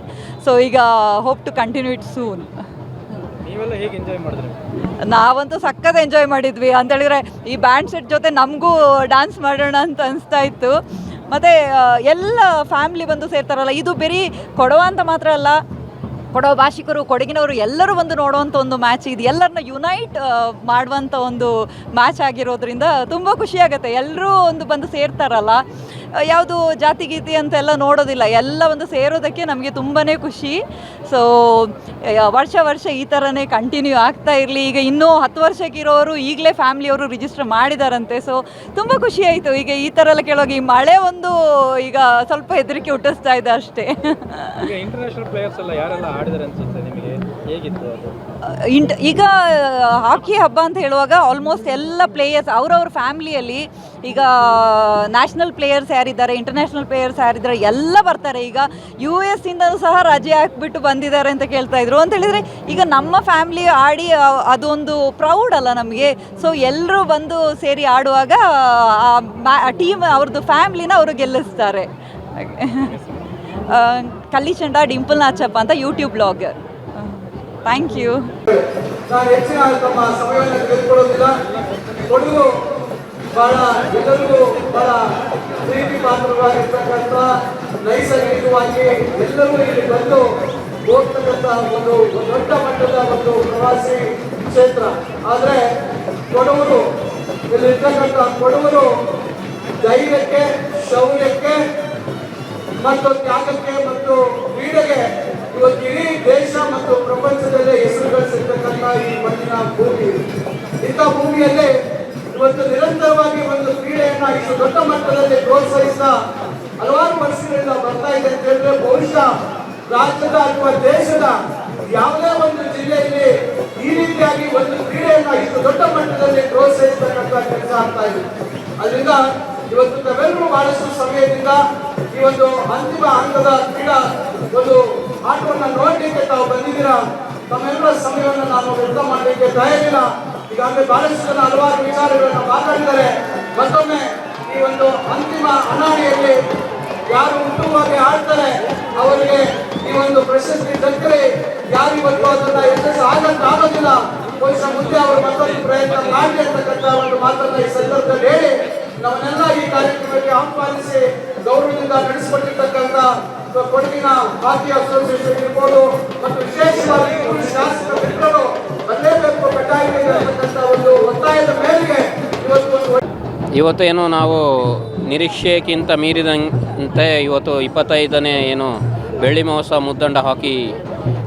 ಸೊ ಈಗ hope to continue it soon. ನೀವೆಲ್ಲ ಹೇಗೆ ಎಂಜಾಯ್ ಮಾಡಿದ್ರಿ? ನಾವಂತೂ ಸಖತ್ ಎಂಜಾಯ್ ಮಾಡಿದ್ವಿ. ಅಂತ ಹೇಳಿದ್ರೆ ಈ ಬ್ಯಾಂಡ್ ಸೆಟ್ ಜೊತೆ ನಮಗೂ ಡ್ಯಾನ್ಸ್ ಮಾಡೋಣ ಅಂತ ಅನಿಸ್ತಾ ಇತ್ತು. ಮತ್ತು ಎಲ್ಲ ಫ್ಯಾಮ್ಲಿ ಬಂದು ಸೇರ್ತಾರಲ್ಲ, ಇದು ಬರೀ ಕೊಡವ ಅಂತ ಮಾತ್ರ ಅಲ್ಲ, ಕೊಡವ ಭಾಷಿಕರು, ಕೊಡಗಿನವರು ಎಲ್ಲರೂ ಬಂದು ನೋಡುವಂಥ ಒಂದು ಮ್ಯಾಚ್. ಇದು ಎಲ್ಲರನ್ನ ಯುನೈಟ್ ಮಾಡುವಂಥ ಒಂದು ಮ್ಯಾಚ್ ಆಗಿರೋದ್ರಿಂದ ತುಂಬ ಖುಷಿಯಾಗುತ್ತೆ. ಎಲ್ಲರೂ ಒಂದು ಬಂದು ಸೇರ್ತಾರಲ್ಲ. ಯಾವುದು ಜಾತಿ ಗೀತಿ ಅಂತೆಲ್ಲ ನೋಡೋದಿಲ್ಲ, ಎಲ್ಲ ಒಂದು ಸೇರೋದಕ್ಕೆ ನಮಗೆ ತುಂಬಾ ಖುಷಿ. ಸೊ ವರ್ಷ ಈ ಥರನೇ ಕಂಟಿನ್ಯೂ ಆಗ್ತಾ ಇರಲಿ. ಈಗ ಇನ್ನೂ 10 ವರ್ಷಕ್ಕಿರೋರು ಈಗಲೇ ಫ್ಯಾಮಿಲಿಯವರು ರಿಜಿಸ್ಟರ್ ಮಾಡಿದಾರಂತೆ. ಸೊ ತುಂಬ ಖುಷಿ ಆಯಿತು. ಈಗ ಈ ಥರ ಎಲ್ಲ ಕೇಳುವಾಗ ಈ ಮಳೆ ಒಂದು ಈಗ ಸ್ವಲ್ಪ ಹೆದರಿಕೆ ಹುಟ್ಟಿಸ್ತಾ ಇದೆ ಅಷ್ಟೇ. ಈಗ ಇಂಟರ್ನ್ಯಾಷನಲ್ ಪ್ಲೇಯರ್ಸ್ ಎಲ್ಲ ಯಾರೆಲ್ಲ ಆಡಿದಾರೆ ಅನ್ಸುತ್ತೆ ನಿಮಗೆ, ಹೇಗಿತ್ತು ಅದು? ಈಗ ಹಾಕಿ ಹಬ್ಬ ಅಂತ ಹೇಳುವಾಗ ಆಲ್ಮೋಸ್ಟ್ ಎಲ್ಲ ಪ್ಲೇಯರ್ಸ್ ಅವ್ರವ್ರ ಫ್ಯಾಮ್ಲಿಯಲ್ಲಿ ಈಗ ನ್ಯಾಷನಲ್ ಪ್ಲೇಯರ್ಸ್ ಯಾರಿದ್ದಾರೆ, ಇಂಟರ್ನ್ಯಾಷನಲ್ ಪ್ಲೇಯರ್ಸ್ ಯಾರಿದ್ದಾರೆ ಎಲ್ಲ ಬರ್ತಾರೆ. ಈಗ US ಇಂದಲೂ ಸಹ ರಜೆ ಹಾಕ್ಬಿಟ್ಟು ಬಂದಿದ್ದಾರೆ ಅಂತ ಕೇಳ್ತಾ ಇದ್ರು. ಅಂತ ಹೇಳಿದರೆ ಈಗ ನಮ್ಮ ಫ್ಯಾಮ್ಲಿ ಆಡಿ ಅದೊಂದು ಪ್ರೌಡ್ ಅಲ್ಲ ನಮಗೆ. ಸೊ ಎಲ್ಲರೂ ಬಂದು ಸೇರಿ ಆಡುವಾಗ ಟೀಮ್ ಅವ್ರದ್ದು ಫ್ಯಾಮ್ಲಿನ ಅವರು ಗೆಲ್ಲಿಸ್ತಾರೆ. ಕಲ್ಲಿಚಂಡ ಡಿಂಪಲ್ ನಾಚಪ್ಪ ಅಂತ ಯೂಟ್ಯೂಬ್ ಬ್ಲಾಗರ್. Thank you. ನಾನು ಹೆಚ್ಚಿನ ತಮ್ಮ ಸಮಯವನ್ನು ತೆಗೆದುಕೊಳ್ಳೋದಿಲ್ಲ. ಕೊಡಗು ಬಹಳ ಎಲ್ಲರಿಗೂ ಬಹಳ ಪ್ರೀತಿ ಪಾತ್ರವಾಗಿರ್ತಕ್ಕಂಥ, ನೈಸರ್ಗಿಕವಾಗಿ ಎಲ್ಲರೂ ಇಲ್ಲಿ ಬಂದು ಹೋಗ್ತಕ್ಕಂಥ ಒಂದು ದೊಡ್ಡ ಮಟ್ಟದ ಒಂದು ಪ್ರವಾಸಿ ಕ್ಷೇತ್ರ. ಆದರೆ ಕೊಡವರು ಇಲ್ಲಿರ್ತಕ್ಕಂಥ ಕೊಡವರು ಧೈರ್ಯಕ್ಕೆ, ಶೌರ್ಯಕ್ಕೆ ಮತ್ತು ತ್ಯಾಗಕ್ಕೆ ಮತ್ತು ಕ್ರೀಡೆಗೆ ಇವತ್ತು ಇಡೀ ದೇಶ ಮತ್ತು ಪ್ರಪಂಚದಲ್ಲೇ ಹೆಸರು ಗಳಿಸಿರ್ತಕ್ಕಂಥ ಈ ಮಣ್ಣಿನ ಭೂಮಿ. ಇಂಥ ಭೂಮಿಯಲ್ಲಿ ಇವತ್ತು ನಿರಂತರವಾಗಿ ಒಂದು ಕ್ರೀಡೆಯನ್ನ ಇಷ್ಟು ದೊಡ್ಡ ಮಟ್ಟದಲ್ಲಿ ಪ್ರೋತ್ಸಾಹಿಸ್ತಾ ಹಲವಾರು ವರ್ಷಗಳಿಂದ ಬರ್ತಾ ಇದೆ ಅಂತ ಹೇಳಿದ್ರೆ ಬಹುಶಃ ರಾಜ್ಯದ ಅಥವಾ ದೇಶದ ಯಾವುದೇ ಒಂದು ಜಿಲ್ಲೆಯಲ್ಲಿ ಈ ರೀತಿಯಾಗಿ ಒಂದು ಕ್ರೀಡೆಯನ್ನ ಇಷ್ಟು ದೊಡ್ಡ ಮಟ್ಟದಲ್ಲಿ ಪ್ರೋತ್ಸಾಹಿಸ್ತಕ್ಕಂಥ ಕೆಲಸ ಆಗ್ತಾ ಇದೆ. ಅದರಿಂದ ಇವತ್ತು ತಾವೆಲ್ಲರೂ ಬಹಳಷ್ಟು ಸಮಯದಿಂದ ಈ ಒಂದು ಅಂತಿಮ ಹಂತದ ಕ್ರೀಡಾ ಒಂದು ಆಟವನ್ನು ನೋಡಲಿಕ್ಕೆ ತಾವು ಬಂದಿದ್ದೀರಾ. ತಮ್ಮೆಲ್ಲರ ಸಮಯವನ್ನು ನಾನು ವ್ಯರ್ಥ ಮಾಡಲಿಕ್ಕೆ ತಯಾರಿಲ್ಲ. ಈಗಾಗಲೇ ಬಹಳಷ್ಟು ಜನ ಹಲವಾರು ವಿಚಾರಗಳನ್ನು ಮಾತಾಡಿದ್ದಾರೆ. ಮತ್ತೊಮ್ಮೆ ಈ ಒಂದು ಅಂತಿಮ ಅನಾಡಿಯಲ್ಲಿ ಯಾರು ಉತ್ತಮವಾಗಿ ಆಡ್ತಾರೆ ಅವರಿಗೆ ಈ ಒಂದು ಪ್ರಶಸ್ತಿ ದಕ್ಕರೆ, ಯಾರು ಇವತ್ತು ಅದನ್ನ ಯಶಸ್ಸು ಆಗೋದಿಲ್ಲ. ಬಹುಶಃ ಮುಂದೆ ಅವರು ಮತ್ತೊಂದು ಪ್ರಯತ್ನ ಮಾಡಲಿ ಅಂತಕ್ಕಂಥ ಒಂದು ಮಾತನ್ನ ಈ ಸಂದರ್ಭದಲ್ಲಿ ಹೇಳಿ ನಮ್ಮನ್ನೆಲ್ಲ ಈ ಕಾರ್ಯಕ್ರಮಕ್ಕೆ ಆಹ್ವಾನಿಸಿ ಗೌರವದಿಂದ ನಡೆಸಿಕೊಟ್ಟಿರ್ತಕ್ಕಂಥ ಕೊಡಗಿನ ಹಾಕಿ ಅಸೋಸಿಯೇಷನ್ ಇರ್ಬೋದು ಮತ್ತು ವಿಶೇಷವಾಗಿ ಶಾಸಕ ಮಿತ್ರರು ಬರಲೇಬೇಕು ಕಡ್ಡಾಯವಾಗಿ ಅಂತಕ್ಕಂಥ ಒಂದು ಒತ್ತಾಯದ ಮೇರೆಗೆ ಇವತ್ತು ಏನು ನಾವು ನಿರೀಕ್ಷೆಗಿಂತ ಮೀರಿದಂತೆ ಇವತ್ತು 25ನೇ ಏನು ಬೆಳ್ಳಿ ಮಹೋತ್ಸವ ಮುದ್ದಂಡ ಹಾಕಿ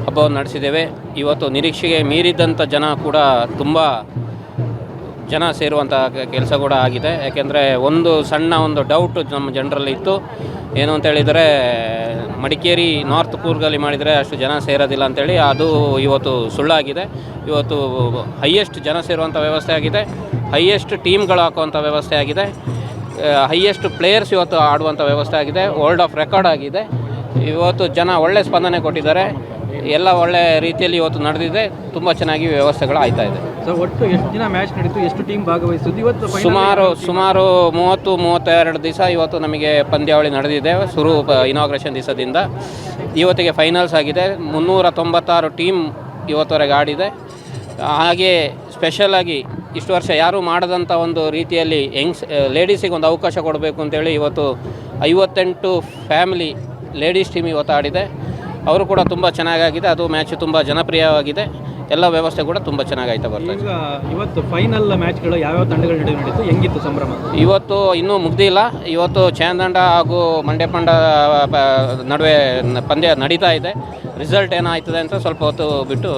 ಹಬ್ಬವನ್ನು ನಡೆಸಿದ್ದೇವೆ. ಇವತ್ತು ನಿರೀಕ್ಷೆಗೆ ಮೀರಿದಂಥ ಜನ ಕೂಡ ತುಂಬ ಜನ ಸೇರುವಂಥ ಕೆಲಸ ಕೂಡ ಆಗಿದೆ. ಯಾಕೆಂದರೆ ಸಣ್ಣ ಡೌಟ್ ನಮ್ಮ ಜನರಲ್ಲಿ ಇತ್ತು, ಏನು ಅಂತೇಳಿದರೆ ಮಡಿಕೇರಿ ನಾರ್ತ್ ಕೂರ್ಗಲ್ಲಿ ಮಾಡಿದರೆ ಅಷ್ಟು ಜನ ಸೇರೋದಿಲ್ಲ ಅಂತೇಳಿ. ಅದು ಇವತ್ತು ಸುಳ್ಳಾಗಿದೆ. ಇವತ್ತು ಹೈಯೆಸ್ಟ್ ಜನ ಸೇರುವಂಥ ವ್ಯವಸ್ಥೆ ಆಗಿದೆ, ಹೈಯೆಸ್ಟ್ ಟೀಮ್ಗಳು ಹಾಕುವಂಥ ವ್ಯವಸ್ಥೆ ಆಗಿದೆ, ಹೈಯೆಸ್ಟ್ ಪ್ಲೇಯರ್ಸ್ ಇವತ್ತು ಆಡುವಂಥ ವ್ಯವಸ್ಥೆ ಆಗಿದೆ, ವರ್ಲ್ಡ್ ಆಫ್ ರೆಕಾರ್ಡ್ ಆಗಿದೆ. ಇವತ್ತು ಜನ ಒಳ್ಳೆ ಸ್ಪಂದನೆ ಕೊಟ್ಟಿದ್ದಾರೆ. ಎಲ್ಲ ಒಳ್ಳೆ ರೀತಿಯಲ್ಲಿ ಇವತ್ತು ನಡೆದಿದೆ. ತುಂಬ ಚೆನ್ನಾಗಿ ವ್ಯವಸ್ಥೆಗಳು ಆಯ್ತಾ ಇದೆ. ಸೊ ಒಟ್ಟು ಎಷ್ಟು ದಿನ ಮ್ಯಾಚ್ ನಡೀತು, ಎಷ್ಟು ಟೀಮ್ ಭಾಗವಹಿಸಿದ್ದು? ಇವತ್ತು ಸುಮಾರು 30-32 ದಿವಸ ಇವತ್ತು ನಮಗೆ ಪಂದ್ಯಾವಳಿ ನಡೆದಿದೆ. ಇನಾಗ್ರೇಷನ್ ದಿವಸದಿಂದ ಇವತ್ತಿಗೆ ಫೈನಲ್ಸ್ ಆಗಿದೆ. 396 ಟೀಮ್ ಇವತ್ತವರೆಗೆ ಆಡಿದೆ. ಹಾಗೆ ಸ್ಪೆಷಲಾಗಿ ಇಷ್ಟು ವರ್ಷ ಯಾರೂ ಮಾಡದಂಥ ಒಂದು ರೀತಿಯಲ್ಲಿ ಲೇಡೀಸಿಗೆ ಒಂದು ಅವಕಾಶ ಕೊಡಬೇಕು ಅಂತೇಳಿ ಇವತ್ತು 58 ಫ್ಯಾಮಿಲಿ ಲೇಡೀಸ್ ಟೀಮ್ ಇವತ್ತು ಆಡಿದೆ. ಅವರು ಕೂಡ ತುಂಬ ಚೆನ್ನಾಗಾಗಿದೆ. ಅದು ಮ್ಯಾಚ್ ತುಂಬ ಜನಪ್ರಿಯವಾಗಿದೆ. ಎಲ್ಲ ವ್ಯವಸ್ಥೆ ಕೂಡ ತುಂಬ ಚೆನ್ನಾಗಾಯ್ತಾ ಬರ್ತಾ ಇದೆ. ಇವತ್ತು ಫೈನಲ್ ಮ್ಯಾಚ್ಗಳು ಯಾವ್ಯಾವ ತಂಡಗಳ ನಡುವೆ ನಡೀತು, ಹೆಂಗಿತ್ತು ಸಂಭ್ರಮ? ಇವತ್ತು ಇನ್ನೂ ಮುಗ್ದಿಲ್ಲ. ಇವತ್ತು ಚಾಂದಂಡ ಹಾಗೂ ಮಂಡ್ಯಪಂಡ ನಡುವೆ ಪಂದ್ಯ ನಡೀತಾ ಇದೆ. ರಿಸಲ್ಟ್ ಏನಾಯ್ತದೆ ಅಂತ ಸ್ವಲ್ಪ ಹೊತ್ತು ಬಿಟ್ಟು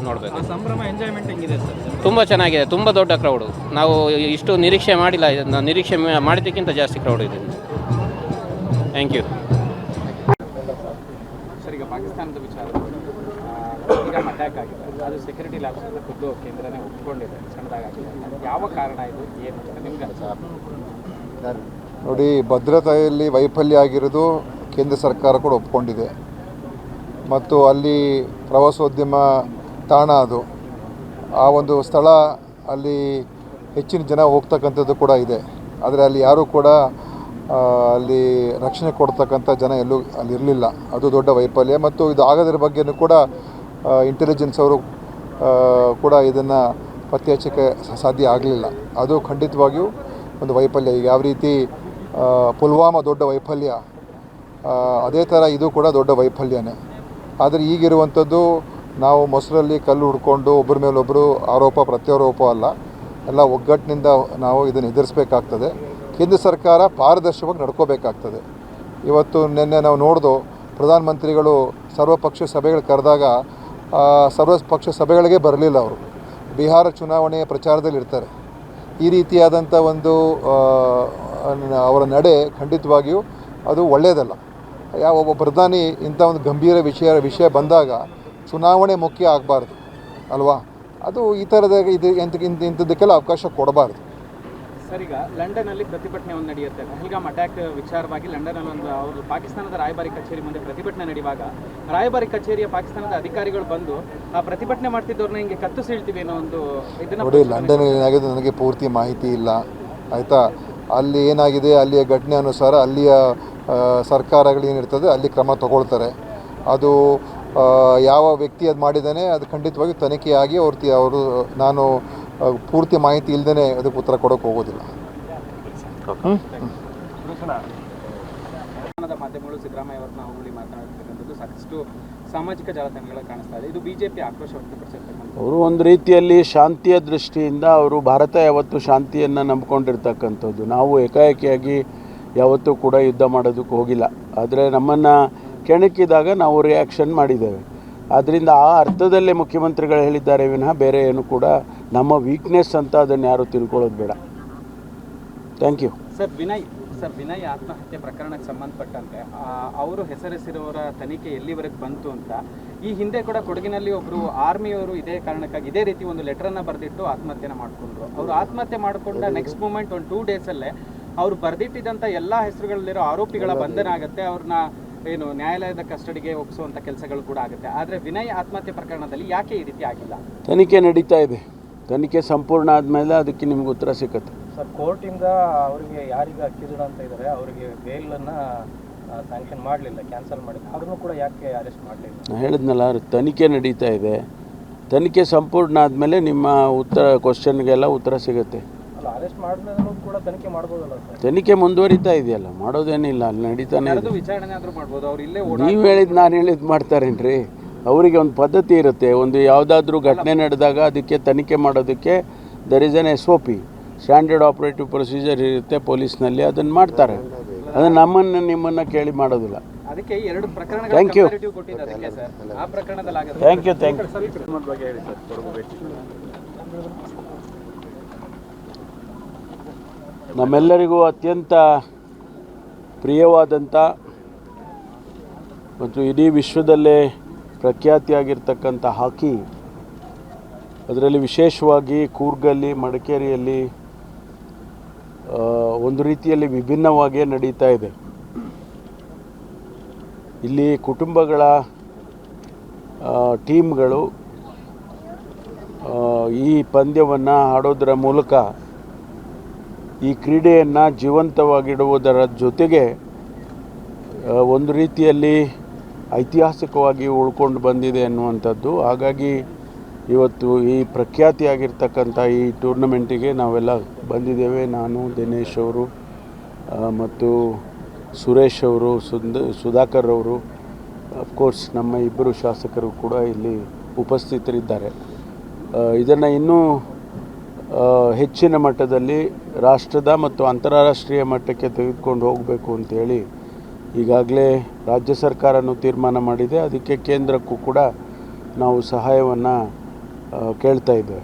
ನೋಡಬೇಕು. ಸಂಭ್ರಮ, ಎಂಜಾಯ್ಮೆಂಟ್ ಹೆಂಗಿದೆ ಸರ್? ತುಂಬ ಚೆನ್ನಾಗಿದೆ. ತುಂಬ ದೊಡ್ಡ ಕ್ರೌಡು. ನಾವು ಇಷ್ಟು ನಿರೀಕ್ಷೆ ಮಾಡಿಲ್ಲ. ನಿರೀಕ್ಷೆ ಮಾಡಿದ್ದಕ್ಕಿಂತ ಜಾಸ್ತಿ ಕ್ರೌಡ್ ಇದೆ. Thank you. ಸರ್, ಈಗ ಪಾಕಿಸ್ತಾನದ ವಿಚಾರ ಇರಾನ್ ಅಟ್ಯಾಕ್ ಆಗಿದೆ, ಅದು ಸೆಕ್ಯೂರಿಟಿ ಲ್ಯಾಬ್ಸ್ ಅಂತ ಖುದ್ದು ಕೇಂದ್ರನೇ ಒಪ್ಕೊಂಡಿದೆ, ಸಣ್ಣದಾಗಿದೆ. ಯಾವ ಕಾರಣ ಇದು, ಏನು ಅಂತ ನಿಮ್ಗೆ ನೋಡಿ, ಭದ್ರತೆಯಲ್ಲಿ ವೈಫಲ್ಯ ಆಗಿರೋದು ಕೇಂದ್ರ ಸರ್ಕಾರ ಕೂಡ ಒಪ್ಕೊಂಡಿದೆ. ಮತ್ತು ಅಲ್ಲಿ ಪ್ರವಾಸೋದ್ಯಮ ತಾಣ ಅದು, ಆ ಒಂದು ಸ್ಥಳ ಅಲ್ಲಿ ಹೆಚ್ಚಿನ ಜನ ಹೋಗ್ತಕ್ಕಂಥದ್ದು ಕೂಡ ಇದೆ. ಆದರೆ ಅಲ್ಲಿ ಯಾರೂ ಕೂಡ ಅಲ್ಲಿ ರಕ್ಷಣೆ ಕೊಡ್ತಕ್ಕಂಥ ಜನ ಎಲ್ಲೂ ಅಲ್ಲಿರಲಿಲ್ಲ. ಅದು ದೊಡ್ಡ ವೈಫಲ್ಯ. ಮತ್ತು ಇದು ಆಗೋದ್ರ ಬಗ್ಗೆಯೂ ಕೂಡ ಇಂಟೆಲಿಜೆನ್ಸ್ ಅವರು ಕೂಡ ಇದನ್ನು ಪತ್ತೆ ಹಚ್ಚಕ್ಕೆ ಸಾಧ್ಯ ಆಗಲಿಲ್ಲ. ಅದು ಖಂಡಿತವಾಗಿಯೂ ಒಂದು ವೈಫಲ್ಯ. ಈಗ ಯಾವ ರೀತಿ ಪುಲ್ವಾಮಾ ದೊಡ್ಡ ವೈಫಲ್ಯ, ಅದೇ ಥರ ಇದು ಕೂಡ ದೊಡ್ಡ ವೈಫಲ್ಯನೇ. ಆದರೆ ಈಗಿರುವಂಥದ್ದು ನಾವು ಮೊಸರಲ್ಲಿ ಕಲ್ಲು ಹುಡ್ಕೊಂಡು ಒಬ್ಬರ ಮೇಲೊಬ್ಬರು ಆರೋಪ ಪ್ರತ್ಯಾರೋಪ ಅಲ್ಲ, ಎಲ್ಲ ಒಗ್ಗಟ್ಟಿನಿಂದ ನಾವು ಇದನ್ನು ಎದುರಿಸಬೇಕಾಗ್ತದೆ. ಕೇಂದ್ರ ಸರ್ಕಾರ ಪಾರದರ್ಶಕವಾಗಿ ನಡ್ಕೋಬೇಕಾಗ್ತದೆ. ಇವತ್ತು ನಿನ್ನೆ ನಾವು ನೋಡ್ದು ಪ್ರಧಾನಮಂತ್ರಿಗಳು ಸರ್ವಪಕ್ಷ ಸಭೆಗಳು ಕರೆದಾಗ ಸರ್ವಪಕ್ಷ ಸಭೆಗಳಿಗೆ ಬರಲಿಲ್ಲ. ಅವರು ಬಿಹಾರ ಚುನಾವಣೆಯ ಪ್ರಚಾರದಲ್ಲಿ ಇರ್ತಾರೆ. ಈ ರೀತಿಯಾದಂಥ ಒಂದು ಅವರ ನಡೆ ಖಂಡಿತವಾಗಿಯೂ ಅದು ಒಳ್ಳೆಯದಲ್ಲ. ಒಬ್ಬ ಪ್ರಧಾನಿ ಇಂಥ ಒಂದು ಗಂಭೀರ ವಿಷಯ ಬಂದಾಗ ಚುನಾವಣೆ ಮುಖ್ಯ ಆಗಬಾರ್ದು ಅಲ್ವಾ? ಅದು ಈ ಥರದ ಇಂಥದ್ದಕ್ಕೆಲ್ಲ ಅವಕಾಶ ಕೊಡಬಾರ್ದು. ಸರ್, ಈಗ ಲಂಡನ್ನಲ್ಲಿ ಪ್ರತಿಭಟನೆ ಒಂದು ನಡೆಯುತ್ತೆ. ಪಹಲ್ಗಾಮ್ ಅಟ್ಯಾಕ್ ವಿಚಾರವಾಗಿ ಲಂಡನ್ನಲ್ಲಿ ಒಂದು ಅವರು ಪಾಕಿಸ್ತಾನದ ರಾಯಭಾರಿ ಕಚೇರಿ ಮುಂದೆ ಪ್ರತಿಭಟನೆ ನಡೆಯುವಾಗ ರಾಯಭಾರಿ ಕಚೇರಿಯ ಪಾಕಿಸ್ತಾನದ ಅಧಿಕಾರಿಗಳು ಬಂದು ಆ ಪ್ರತಿಭಟನೆ ಮಾಡ್ತಿದ್ದವ್ರನ್ನ ಹಿಂಗೆ ಕತ್ತು ಸೀಳ್ತೀವಿ ಅನ್ನೋ ಒಂದು ಇದನ್ನು ನೋಡಿ. ಲಂಡನ್ ಏನಾಗಿದೆ ನನಗೆ ಪೂರ್ತಿ ಮಾಹಿತಿ ಇಲ್ಲ, ಆಯಿತಾ? ಅಲ್ಲಿ ಏನಾಗಿದೆ ಅಲ್ಲಿಯ ಘಟನೆ ಅನುಸಾರ ಅಲ್ಲಿಯ ಸರ್ಕಾರಗಳು ಏನಿರ್ತದೆ ಅಲ್ಲಿ ಕ್ರಮ ತಗೊಳ್ತಾರೆ. ಅದು ಯಾವ ವ್ಯಕ್ತಿ ಅದು ಮಾಡಿದ್ದಾನೆ ಅದು ಖಂಡಿತವಾಗಿ ತನಿಖೆಯಾಗಿ ಅವರು ನಾನು ಪೂರ್ತಿ ಮಾಹಿತಿ ಇಲ್ಲದೇ ಅದಕ್ಕೆ ಉತ್ತರ ಕೊಡೋಕೆ ಹೋಗೋದಿಲ್ಲ. ಮಾಧ್ಯಮಗಳು ಸಿದ್ದರಾಮಯ್ಯ ಅವರನ್ನ ಹೋಗಿ ಮಾತನಾಡ್ತಕ್ಕಂಥದ್ದು ಸಾಕಷ್ಟು ಸಾಮಾಜಿಕ ಜಾಲತಾಣಗಳ ಕಾಣಿಸ್ತಾ ಇದೆ. ಇದು ಬಿಜೆಪಿ ಆಕ್ರೋಶ ವ್ಯಕ್ತಪಡಿಸಿರ್ತಕ್ಕಂಥ ಅವರು ಒಂದು ರೀತಿಯಲ್ಲಿ ಶಾಂತಿಯ ದೃಷ್ಟಿಯಿಂದ ಅವರು ಭಾರತ ಯಾವತ್ತೂ ಶಾಂತಿಯನ್ನು ನಂಬ್ಕೊಂಡಿರ್ತಕ್ಕಂಥದ್ದು. ನಾವು ಏಕಾಏಕಿಯಾಗಿ ಯಾವತ್ತೂ ಕೂಡ ಯುದ್ಧ ಮಾಡೋದಕ್ಕೆ ಹೋಗಿಲ್ಲ. ಆದರೆ ನಮ್ಮನ್ನು ಕೆಣಕಿದಾಗ ನಾವು ರಿಯಾಕ್ಷನ್ ಮಾಡಿದ್ದೇವೆ. ಆದ್ದರಿಂದ ಆ ಅರ್ಥದಲ್ಲೇ ಮುಖ್ಯಮಂತ್ರಿಗಳು ಹೇಳಿದ್ದಾರೆ ವಿನಃ ಬೇರೆ ಏನು ಕೂಡ ನಮ್ಮ ವೀಕ್ನೆಸ್ ಅಂತ ಅದನ್ನು ಯಾರು ತಿಳ್ಕೊಳ್ಳೋದು ಬೇಡ. Thank you. ಸರ್, ವಿನಯ್ ಆತ್ಮಹತ್ಯೆ ಪ್ರಕರಣಕ್ಕೆ ಸಂಬಂಧಪಟ್ಟಂತೆ ಅವರು ಹೆಸರಿಸಿರೋರ ತನಿಖೆ ಎಲ್ಲಿವರೆಗೆ ಬಂತು ಅಂತ ಈ ಹಿಂದೆ ಕೂಡ ಕೊಡಗಿನಲ್ಲಿ ಒಬ್ಬರು ಆರ್ಮಿಯವರು ಇದೇ ಕಾರಣಕ್ಕಾಗಿ ಇದೇ ರೀತಿ ಒಂದು ಲೆಟರನ್ನು ಬರೆದಿಟ್ಟು ಆತ್ಮಹತ್ಯೆನ ಮಾಡಿಕೊಂಡ್ರು. ಅವರು ಆತ್ಮಹತ್ಯೆ ಮಾಡಿಕೊಂಡ ನೆಕ್ಸ್ಟ್ ಮೂಮೆಂಟ್ ಒಂದು 2 ಡೇಸಲ್ಲೇ ಅವರು ಬರೆದಿಟ್ಟಿದ್ದಂಥ ಎಲ್ಲ ಹೆಸರುಗಳಲ್ಲಿರೋ ಆರೋಪಿಗಳ ಬಂಧನ ಆಗುತ್ತೆ. ಅವ್ರನ್ನ ಏನು ನ್ಯಾಯಾಲಯದ ಕಸ್ಟಡಿಗೆ ಒಪ್ಪಿಸುವಂಥ ಕೆಲಸಗಳು ಕೂಡ ಆಗುತ್ತೆ. ಆದರೆ ವಿನಯ್ ಆತ್ಮಹತ್ಯೆ ಪ್ರಕರಣದಲ್ಲಿ ಯಾಕೆ ಈ ರೀತಿ ಆಗಿಲ್ಲ? ತನಿಖೆ ನಡೀತಾ ಇದೆ. ತನಿಖೆ ಸಂಪೂರ್ಣ ಆದಮೇಲೆ ಅದಕ್ಕೆ ನಿಮ್ಗೆ ಉತ್ತರ ಸಿಕ್ಕತ್ತೆ. ಸರ್, ಕೋರ್ಟಿಂದ ಅವರಿಗೆ ಯಾರಿಗೆ ಅಕ್ಯೂಸ್ಡ್ ಅಂತ ಇದ್ದಾರೆ ಅವರಿಗೆ ಬೇಲನ್ನು ಸ್ಯಾಂಕ್ಷನ್ ಮಾಡಲಿಲ್ಲ, ಕ್ಯಾನ್ಸಲ್ ಮಾಡಿಲ್ಲ. ಅವ್ರನ್ನೂ ಕೂಡ ಯಾಕೆ ಅರೆಸ್ಟ್ ಮಾಡಲಿಲ್ಲ? ನಾನು ಹೇಳಿದ್ನಲ್ಲ, ತನಿಖೆ ನಡೀತಾ ಇದೆ. ತನಿಖೆ ಸಂಪೂರ್ಣ ಆದಮೇಲೆ ನಿಮ್ಮ ಕ್ವಶನ್ಗೆಲ್ಲ ಉತ್ತರ ಸಿಗುತ್ತೆ. ಅಲ್ಲ, ಅರೆಸ್ಟ್ ಮಾಡಿದ್ಮೇಲೆ ಕೂಡ ತನಿಖೆ ಮಾಡ್ಬೋದಲ್ಲ ಸರ್? ತನಿಖೆ ಮುಂದುವರಿತಾ ಇದೆಯಲ್ಲ, ಮಾಡೋದೇನಿಲ್ಲ, ಅಲ್ಲಿ ನಡೀತಾನೆ ಇದೆ. ವಿಚಾರಣೆ ಆದರೂ ಮಾಡ್ಬೋದು. ಅವ್ರು ಇಲ್ಲೇ ನೀವು ಹೇಳಿದ್ದು ನಾನು ಹೇಳಿದ್ದು ಮಾಡ್ತಾರೇನ್ರಿ? ಅವರಿಗೆ ಒಂದು ಪದ್ಧತಿ ಇರುತ್ತೆ. ಒಂದು ಯಾವುದಾದ್ರೂ ಘಟನೆ ನಡೆದಾಗ ಅದಕ್ಕೆ ತನಿಖೆ ಮಾಡೋದಕ್ಕೆ there is an SOP, standard operative procedure ಇರುತ್ತೆ ಪೊಲೀಸ್ನಲ್ಲಿ. ಅದನ್ನು ಮಾಡ್ತಾರೆ. ಅದನ್ನು ನಿಮ್ಮನ್ನು ಕೇಳಿ ಮಾಡೋದಿಲ್ಲ. ಅದಕ್ಕೆ 2 ಪ್ರಕರಣಗಳ ಥ್ಯಾಂಕ್ ಯು. ಕೊಟ್ಟಿದ್ದಾರೆ ಸರ್. ಆ ಪ್ರಕರಣದಲ್ಲಿ ಆಗುತ್ತೆ. Thank you. ನಮ್ಮೆಲ್ಲರಿಗೂ ಅತ್ಯಂತ ಪ್ರಿಯವಾದಂಥ ಮತ್ತು ಇಡೀ ವಿಶ್ವದಲ್ಲೇ ಪ್ರಖ್ಯಾತಿಯಾಗಿರ್ತಕ್ಕಂಥ ಹಾಕಿ, ಅದರಲ್ಲಿ ವಿಶೇಷವಾಗಿ ಕೂರ್ಗಲ್ಲಿ, ಮಡಿಕೇರಿಯಲ್ಲಿ ಒಂದು ರೀತಿಯಲ್ಲಿ ವಿಭಿನ್ನವಾಗಿಯೇ ನಡೀತಾ ಇದೆ. ಇಲ್ಲಿ ಕುಟುಂಬಗಳ ಟೀಮ್ಗಳು ಈ ಪಂದ್ಯವನ್ನು ಆಡೋದರ ಮೂಲಕ ಈ ಕ್ರೀಡೆಯನ್ನು ಜೀವಂತವಾಗಿಡುವುದರ ಜೊತೆಗೆ ಒಂದು ರೀತಿಯಲ್ಲಿ ಐತಿಹಾಸಿಕವಾಗಿ ಉಳ್ಕೊಂಡು ಬಂದಿದೆ ಅನ್ನುವಂಥದ್ದು. ಹಾಗಾಗಿ ಇವತ್ತು ಈ ಪ್ರಖ್ಯಾತಿಯಾಗಿರ್ತಕ್ಕಂಥ ಈ ಟೂರ್ನಮೆಂಟಿಗೆ ನಾವೆಲ್ಲ ಬಂದಿದ್ದೇವೆ. ನಾನು, ದಿನೇಶ್ ಅವರು ಮತ್ತು ಸುರೇಶ್ ಅವರು, ಸುಧಾಕರ್ ಅವರು, ಅಫ್ಕೋರ್ಸ್ ನಮ್ಮ ಇಬ್ಬರು ಶಾಸಕರು ಕೂಡ ಇಲ್ಲಿ ಉಪಸ್ಥಿತರಿದ್ದಾರೆ. ಇದನ್ನು ಇನ್ನೂ ಹೆಚ್ಚಿನ ಮಟ್ಟದಲ್ಲಿ ರಾಷ್ಟ್ರದ ಮತ್ತು ಅಂತಾರಾಷ್ಟ್ರೀಯ ಮಟ್ಟಕ್ಕೆ ತೆಗೆದುಕೊಂಡು ಹೋಗಬೇಕು ಅಂತೇಳಿ ಈಗಾಗಲೇ ರಾಜ್ಯ ಸರ್ಕಾರನೂ ತೀರ್ಮಾನ ಮಾಡಿದೆ. ಅದಕ್ಕೆ ಕೇಂದ್ರಕ್ಕೂ ಕೂಡ ನಾವು ಸಹಾಯವನ್ನು ಕೇಳ್ತಾ ಇದ್ದೇವೆ.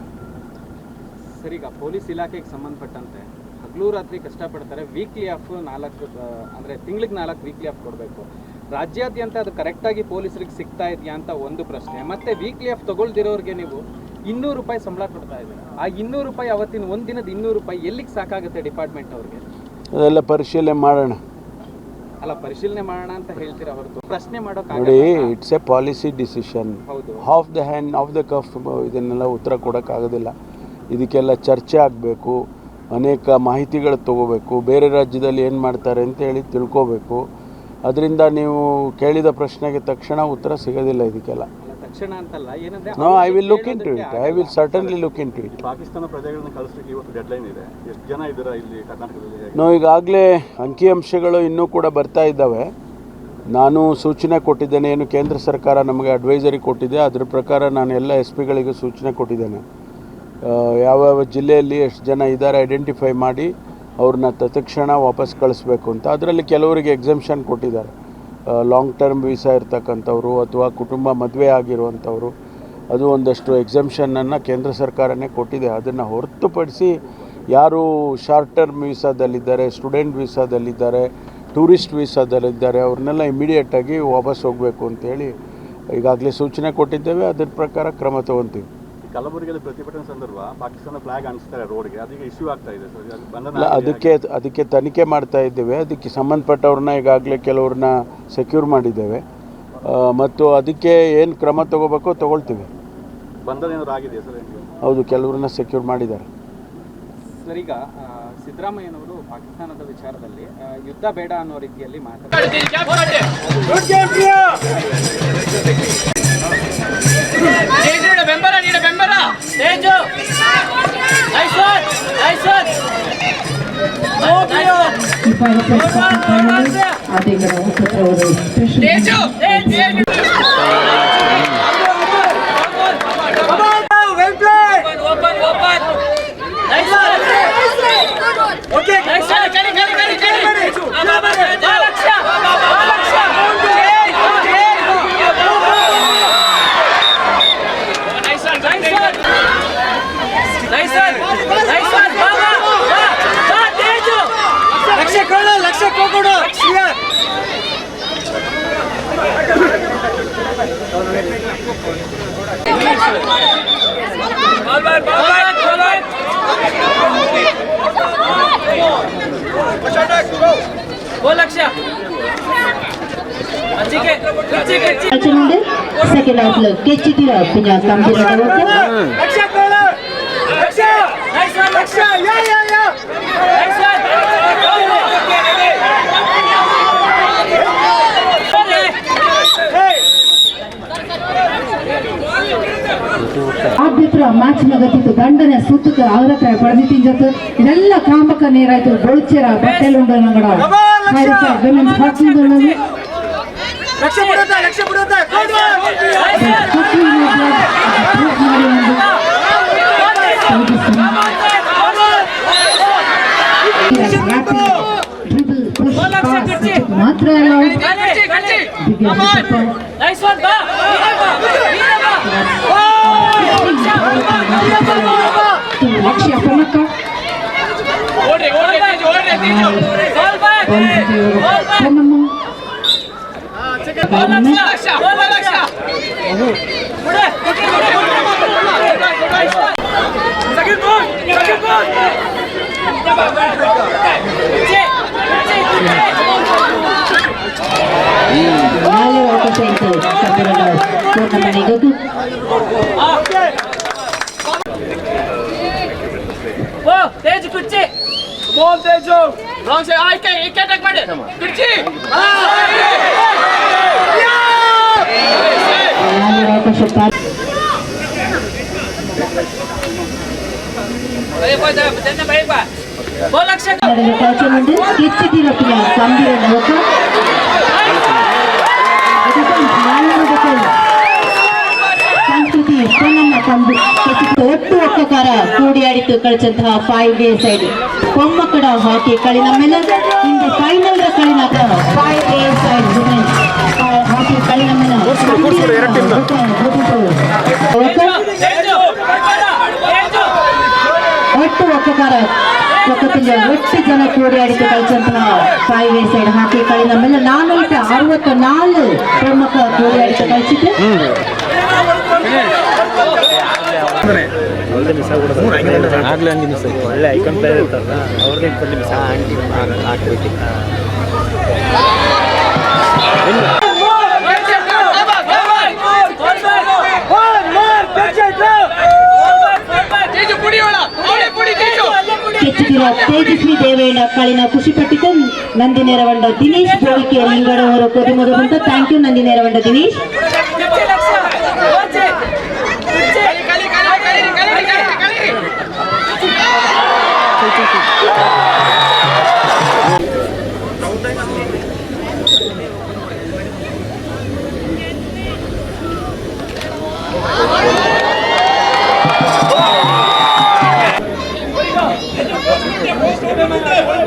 ಸರ್, ಈಗ ಪೊಲೀಸ್ ಇಲಾಖೆಗೆ ಸಂಬಂಧಪಟ್ಟಂತೆ ಹಗಲು ರಾತ್ರಿ ಕಷ್ಟಪಡ್ತಾರೆ. ವೀಕ್ಲಿ ಆಫ್ 4 ಅಂದರೆ ತಿಂಗಳಿಗೆ 4 ವೀಕ್ಲಿ ಆಫ್ ಕೊಡಬೇಕು. ರಾಜ್ಯಾದ್ಯಂತ ಅದು ಕರೆಕ್ಟಾಗಿ ಪೊಲೀಸರಿಗೆ ಸಿಗ್ತಾ ಇದೆಯಾ ಅಂತ ಒಂದು ಪ್ರಶ್ನೆ. ಮತ್ತು ವೀಕ್ಲಿ ಆಫ್ ತೊಗೊಳ್ದಿರೋರಿಗೆ ನೀವು 200 ರೂಪಾಯಿ ಸಂಬಳ ಕೊಡ್ತಾ ಇದ್ದೀರಾ. ಆ 200 ರೂಪಾಯಿ ಅವತ್ತಿನ ಒಂದು ದಿನದ 200 ರೂಪಾಯಿ ಎಲ್ಲಿಗೆ ಸಾಕಾಗುತ್ತೆ ಡಿಪಾರ್ಟ್ಮೆಂಟ್ ಅವ್ರಿಗೆ? ಅದೆಲ್ಲ ಪರಿಶೀಲನೆ ಮಾಡೋಣ. ಅಲ್ಲ, ಪರಿಶೀಲನೆ ಮಾಡೋಣ ಅಂತ ಹೇಳ್ತೀರಾ ಹೊರತು ಪ್ರಶ್ನೆ ಮಾಡೋಕೆ ನೋಡಿ, it's a policy decision. Off the hand off the cuff ಇದನ್ನೆಲ್ಲ ಉತ್ತರ ಕೊಡೋಕ್ಕಾಗೋದಿಲ್ಲ. ಇದಕ್ಕೆಲ್ಲ ಚರ್ಚೆ ಆಗಬೇಕು, ಅನೇಕ ಮಾಹಿತಿಗಳು ತೊಗೋಬೇಕು, ಬೇರೆ ರಾಜ್ಯದಲ್ಲಿ ಏನು ಮಾಡ್ತಾರೆ ಅಂತೇಳಿ ತಿಳ್ಕೋಬೇಕು. ಅದರಿಂದ ನೀವು ಕೇಳಿದ ಪ್ರಶ್ನೆಗೆ ತಕ್ಷಣ ಉತ್ತರ ಸಿಗೋದಿಲ್ಲ ಇದಕ್ಕೆಲ್ಲ. ತಕ್ಷಣ ಅಂತಲ್ಲ, ಏನಂದ್ರೆ no, I will look into it. I will certainly look into it. Pakistan ಪ್ರಜೆಗಳನ್ನ ಕಳಿಸ್ಲಿಕ್ಕೆ ಇವತ್ತು ಡೆಡ್ಲೈನ್ ಇದೆ. ಎಷ್ಟು ಜನ ಇದ್ದೀರಾ ಇಲ್ಲಿ ಕರ್ನಾಟಕದಲ್ಲಿ? ನೋ, ಈಗಾಗಲೇ ಅಂಕಿಅಂಶಗಳು ಇನ್ನೂ ಕೂಡ ಬರ್ತಾ ಇದ್ದಾವೆ. ನಾನು ಸೂಚನೆ ಕೊಟ್ಟಿದ್ದೇನೆ. ಏನು ಕೇಂದ್ರ ಸರ್ಕಾರ ನಮಗೆ ಅಡ್ವೈಸರಿ ಕೊಟ್ಟಿದೆ, ಅದರ ಪ್ರಕಾರ ನಾನು ಎಲ್ಲ SP ಸೂಚನೆ ಕೊಟ್ಟಿದ್ದೇನೆ. ಯಾವ್ಯಾವ ಜಿಲ್ಲೆಯಲ್ಲಿ ಎಷ್ಟು ಜನ ಇದ್ದಾರೆ ಐಡೆಂಟಿಫೈ ಮಾಡಿ ಅವ್ರನ್ನ ತತ್ಕ್ಷಣ ವಾಪಸ್ ಕಳಿಸ್ಬೇಕು ಅಂತ. ಅದರಲ್ಲಿ ಕೆಲವರಿಗೆ ಎಕ್ಸಮ್ಷನ್ ಕೊಟ್ಟಿದ್ದಾರೆ, ಲಾಂಗ್ ಟರ್ಮ್ ವೀಸಾ ಇರ್ತಕ್ಕಂಥವ್ರು ಅಥವಾ ಕುಟುಂಬ ಮದುವೆ ಆಗಿರುವಂಥವ್ರು, ಅದು ಒಂದಷ್ಟು ಎಕ್ಸಮ್ಷನನ್ನು ಕೇಂದ್ರ ಸರ್ಕಾರನೇ ಕೊಟ್ಟಿದೆ. ಅದನ್ನು ಹೊರತುಪಡಿಸಿ ಯಾರು ಶಾರ್ಟ್ ಟರ್ಮ್ ವೀಸಾದಲ್ಲಿದ್ದಾರೆ, ಸ್ಟೂಡೆಂಟ್ ವೀಸಾದಲ್ಲಿದ್ದಾರೆ, ಟೂರಿಸ್ಟ್ ವೀಸಾದಲ್ಲಿದ್ದಾರೆ, ಅವ್ರನ್ನೆಲ್ಲ ಇಮಿಡಿಯೇಟಾಗಿ ವಾಪಸ್ ಹೋಗಬೇಕು ಅಂತೇಳಿ ಈಗಾಗಲೇ ಸೂಚನೆ ಕೊಟ್ಟಿದ್ದೇವೆ. ಅದರ ಪ್ರಕಾರ ಕ್ರಮ ತಗೊತೀವಿ. ಕಲಬುರಗಿಯಲ್ಲಿ ಪ್ರತಿಭಟನೆ ಸಂದರ್ಭ ಪಾಕಿಸ್ತಾನ ಫ್ಲಾಗ್ ಅನಿಸ್ತಾರೆ ರೋಡ್ಗೆ, ಅದಕ್ಕೆ ಇಶ್ಯೂ ಆಗ್ತಾ ಇದೆ ಸರ್. ಅದಕ್ಕೆ ತನಿಖೆ ಮಾಡ್ತಾ ಇದ್ದೇವೆ. ಅದಕ್ಕೆ ಸಂಬಂಧಪಟ್ಟವ್ರನ್ನ ಈಗಾಗಲೇ ಕೆಲವ್ರನ್ನ ಸೆಕ್ಯೂರ್ ಮಾಡಿದ್ದೇವೆ ಮತ್ತು ಅದಕ್ಕೆ ಏನು ಕ್ರಮ ತಗೋಬೇಕೋ ತಗೊಳ್ತೀವಿ. ಬಂಧನ ಏನಾದ್ರು ಆಗಿದೆಯಾ ಸರ್? ಹೌದು, ಕೆಲವ್ರನ್ನ ಸೆಕ್ಯೂರ್ ಮಾಡಿದ್ದಾರೆ. ಸರ್, ಈಗ ಸಿದ್ದರಾಮಯ್ಯನವರು ಪಾಕಿಸ್ತಾನದ ವಿಚಾರದಲ್ಲಿ ಯುದ್ಧ ಬೇಡ ಅನ್ನೋ ರೀತಿಯಲ್ಲಿ ಮಾತಾಡ್ತಾರೆ. Second outlet, Ketchitira, Pinya, ಆದ್ಯತ್ರ ಮ್ಯಾಚ್ನ ಗತಿತ್ತು ದಂಡನೆ ಸುತ್ತ ಅವರ ಪಡೆದಿತ್ತು. ಇದೆಲ್ಲ ಕಾಂಬಕ ನೀರಾಯ್ತು. ಬೊಳ್ಚೆರ ಬಟ್ಟೆಲುಂಡ ನಂಗಡ ವಿಮೆನ್ಸ್ ಹಾಕಿ ಮಾತ್ರ ಲಕ್ಷ್ಯ ಪ್ರಮುಖ तेज कुर्ची बोल तेजो रॉन्ग से आई के एक अटैक मारे कुर्ची बोल अक्षय ಸಂಸ್ಕೃತಿ ಇಷ್ಟನ್ನ ತಂದು ಒಟ್ಟು ಒಕ್ಕಕಾರ ಕೂಡಿಯಾಡಿತು ಕಳಿಸಂತಹ 5 A ಸೈಡ್ ಕೊಮ್ಮಕ್ಕಡ ಹಾಕಿ ಕಳಿ ನಮ್ಮೆಲ್ಲ ಹಿಂದೆ ಫೈನಲ್ ಕಳಿನ 5 A ಸೈಡ್ ಹಾಕಿ ಕಳಿ ನಮ್ಮೆಲ್ಲ ಒಟ್ಟು ಒಕ್ಕಕಾರ ಒಕ್ಕತ್ತಿಗೆ ಒಟ್ಟು ಜನ ಕೂಡಿಯಾಡಿತು ಕಳಿಸಂತಹ 5 A ಸೈಡ್ ಹಾಕಿ ಕಳಿ ನಮ್ಮೆಲ್ಲ 464 ಪ್ರಮುಖ ಕೂಡಿಯಾಡಿತು ಕಳಿಸಿದ್ದು. ಆಗ್ಲೇ ಹಂಗೆ ಮಿಸ್ ಆಯ್ತು. ಒಳ್ಳೆ ಐಕಾನ್ ಪ್ಲೇಯರ್ ಇರ್ತಾರಲ್ಲ ಅವ್ರಿಗೆ ಕೊಟ್ಟು ಮಿಸ್ ಹಾಕ್ಬಿಟ್ಟು ಕೆಚ್ಚಿದಿರುವ ತೇಜಸ್ವಿ ದೇವೇಣ ಕಳಿನ ಖುಷಿ ಪಟ್ಟಿದ್ದು ನಂದಿ ನೆರವಂಡ ದಿನೇಶ್ ಬೋಳಿಕೆ ಲಿಂಗಡ ಹೊರ ಕೊದಿ ಮೊದಲು. ಥ್ಯಾಂಕ್ ಯು ನಂದಿ ನೆರವಂಡ ದಿನೇಶ್. Vamos,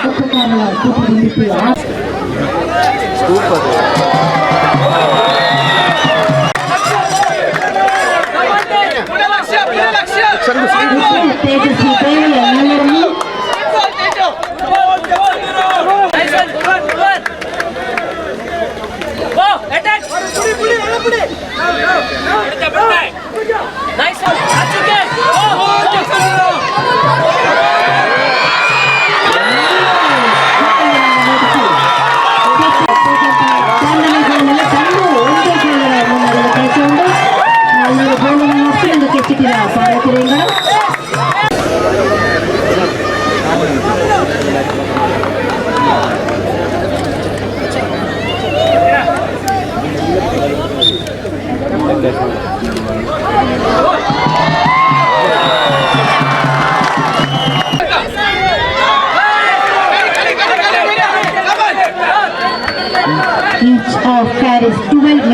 ಉಪಕರಣಗಳ ಕೂಟುಂಬಿಟ್ಟು ತೇಜಸ್ವಿ ದೇವಿ ಎಲ್ಲರನ್ನೂ each of carries 12 minutes.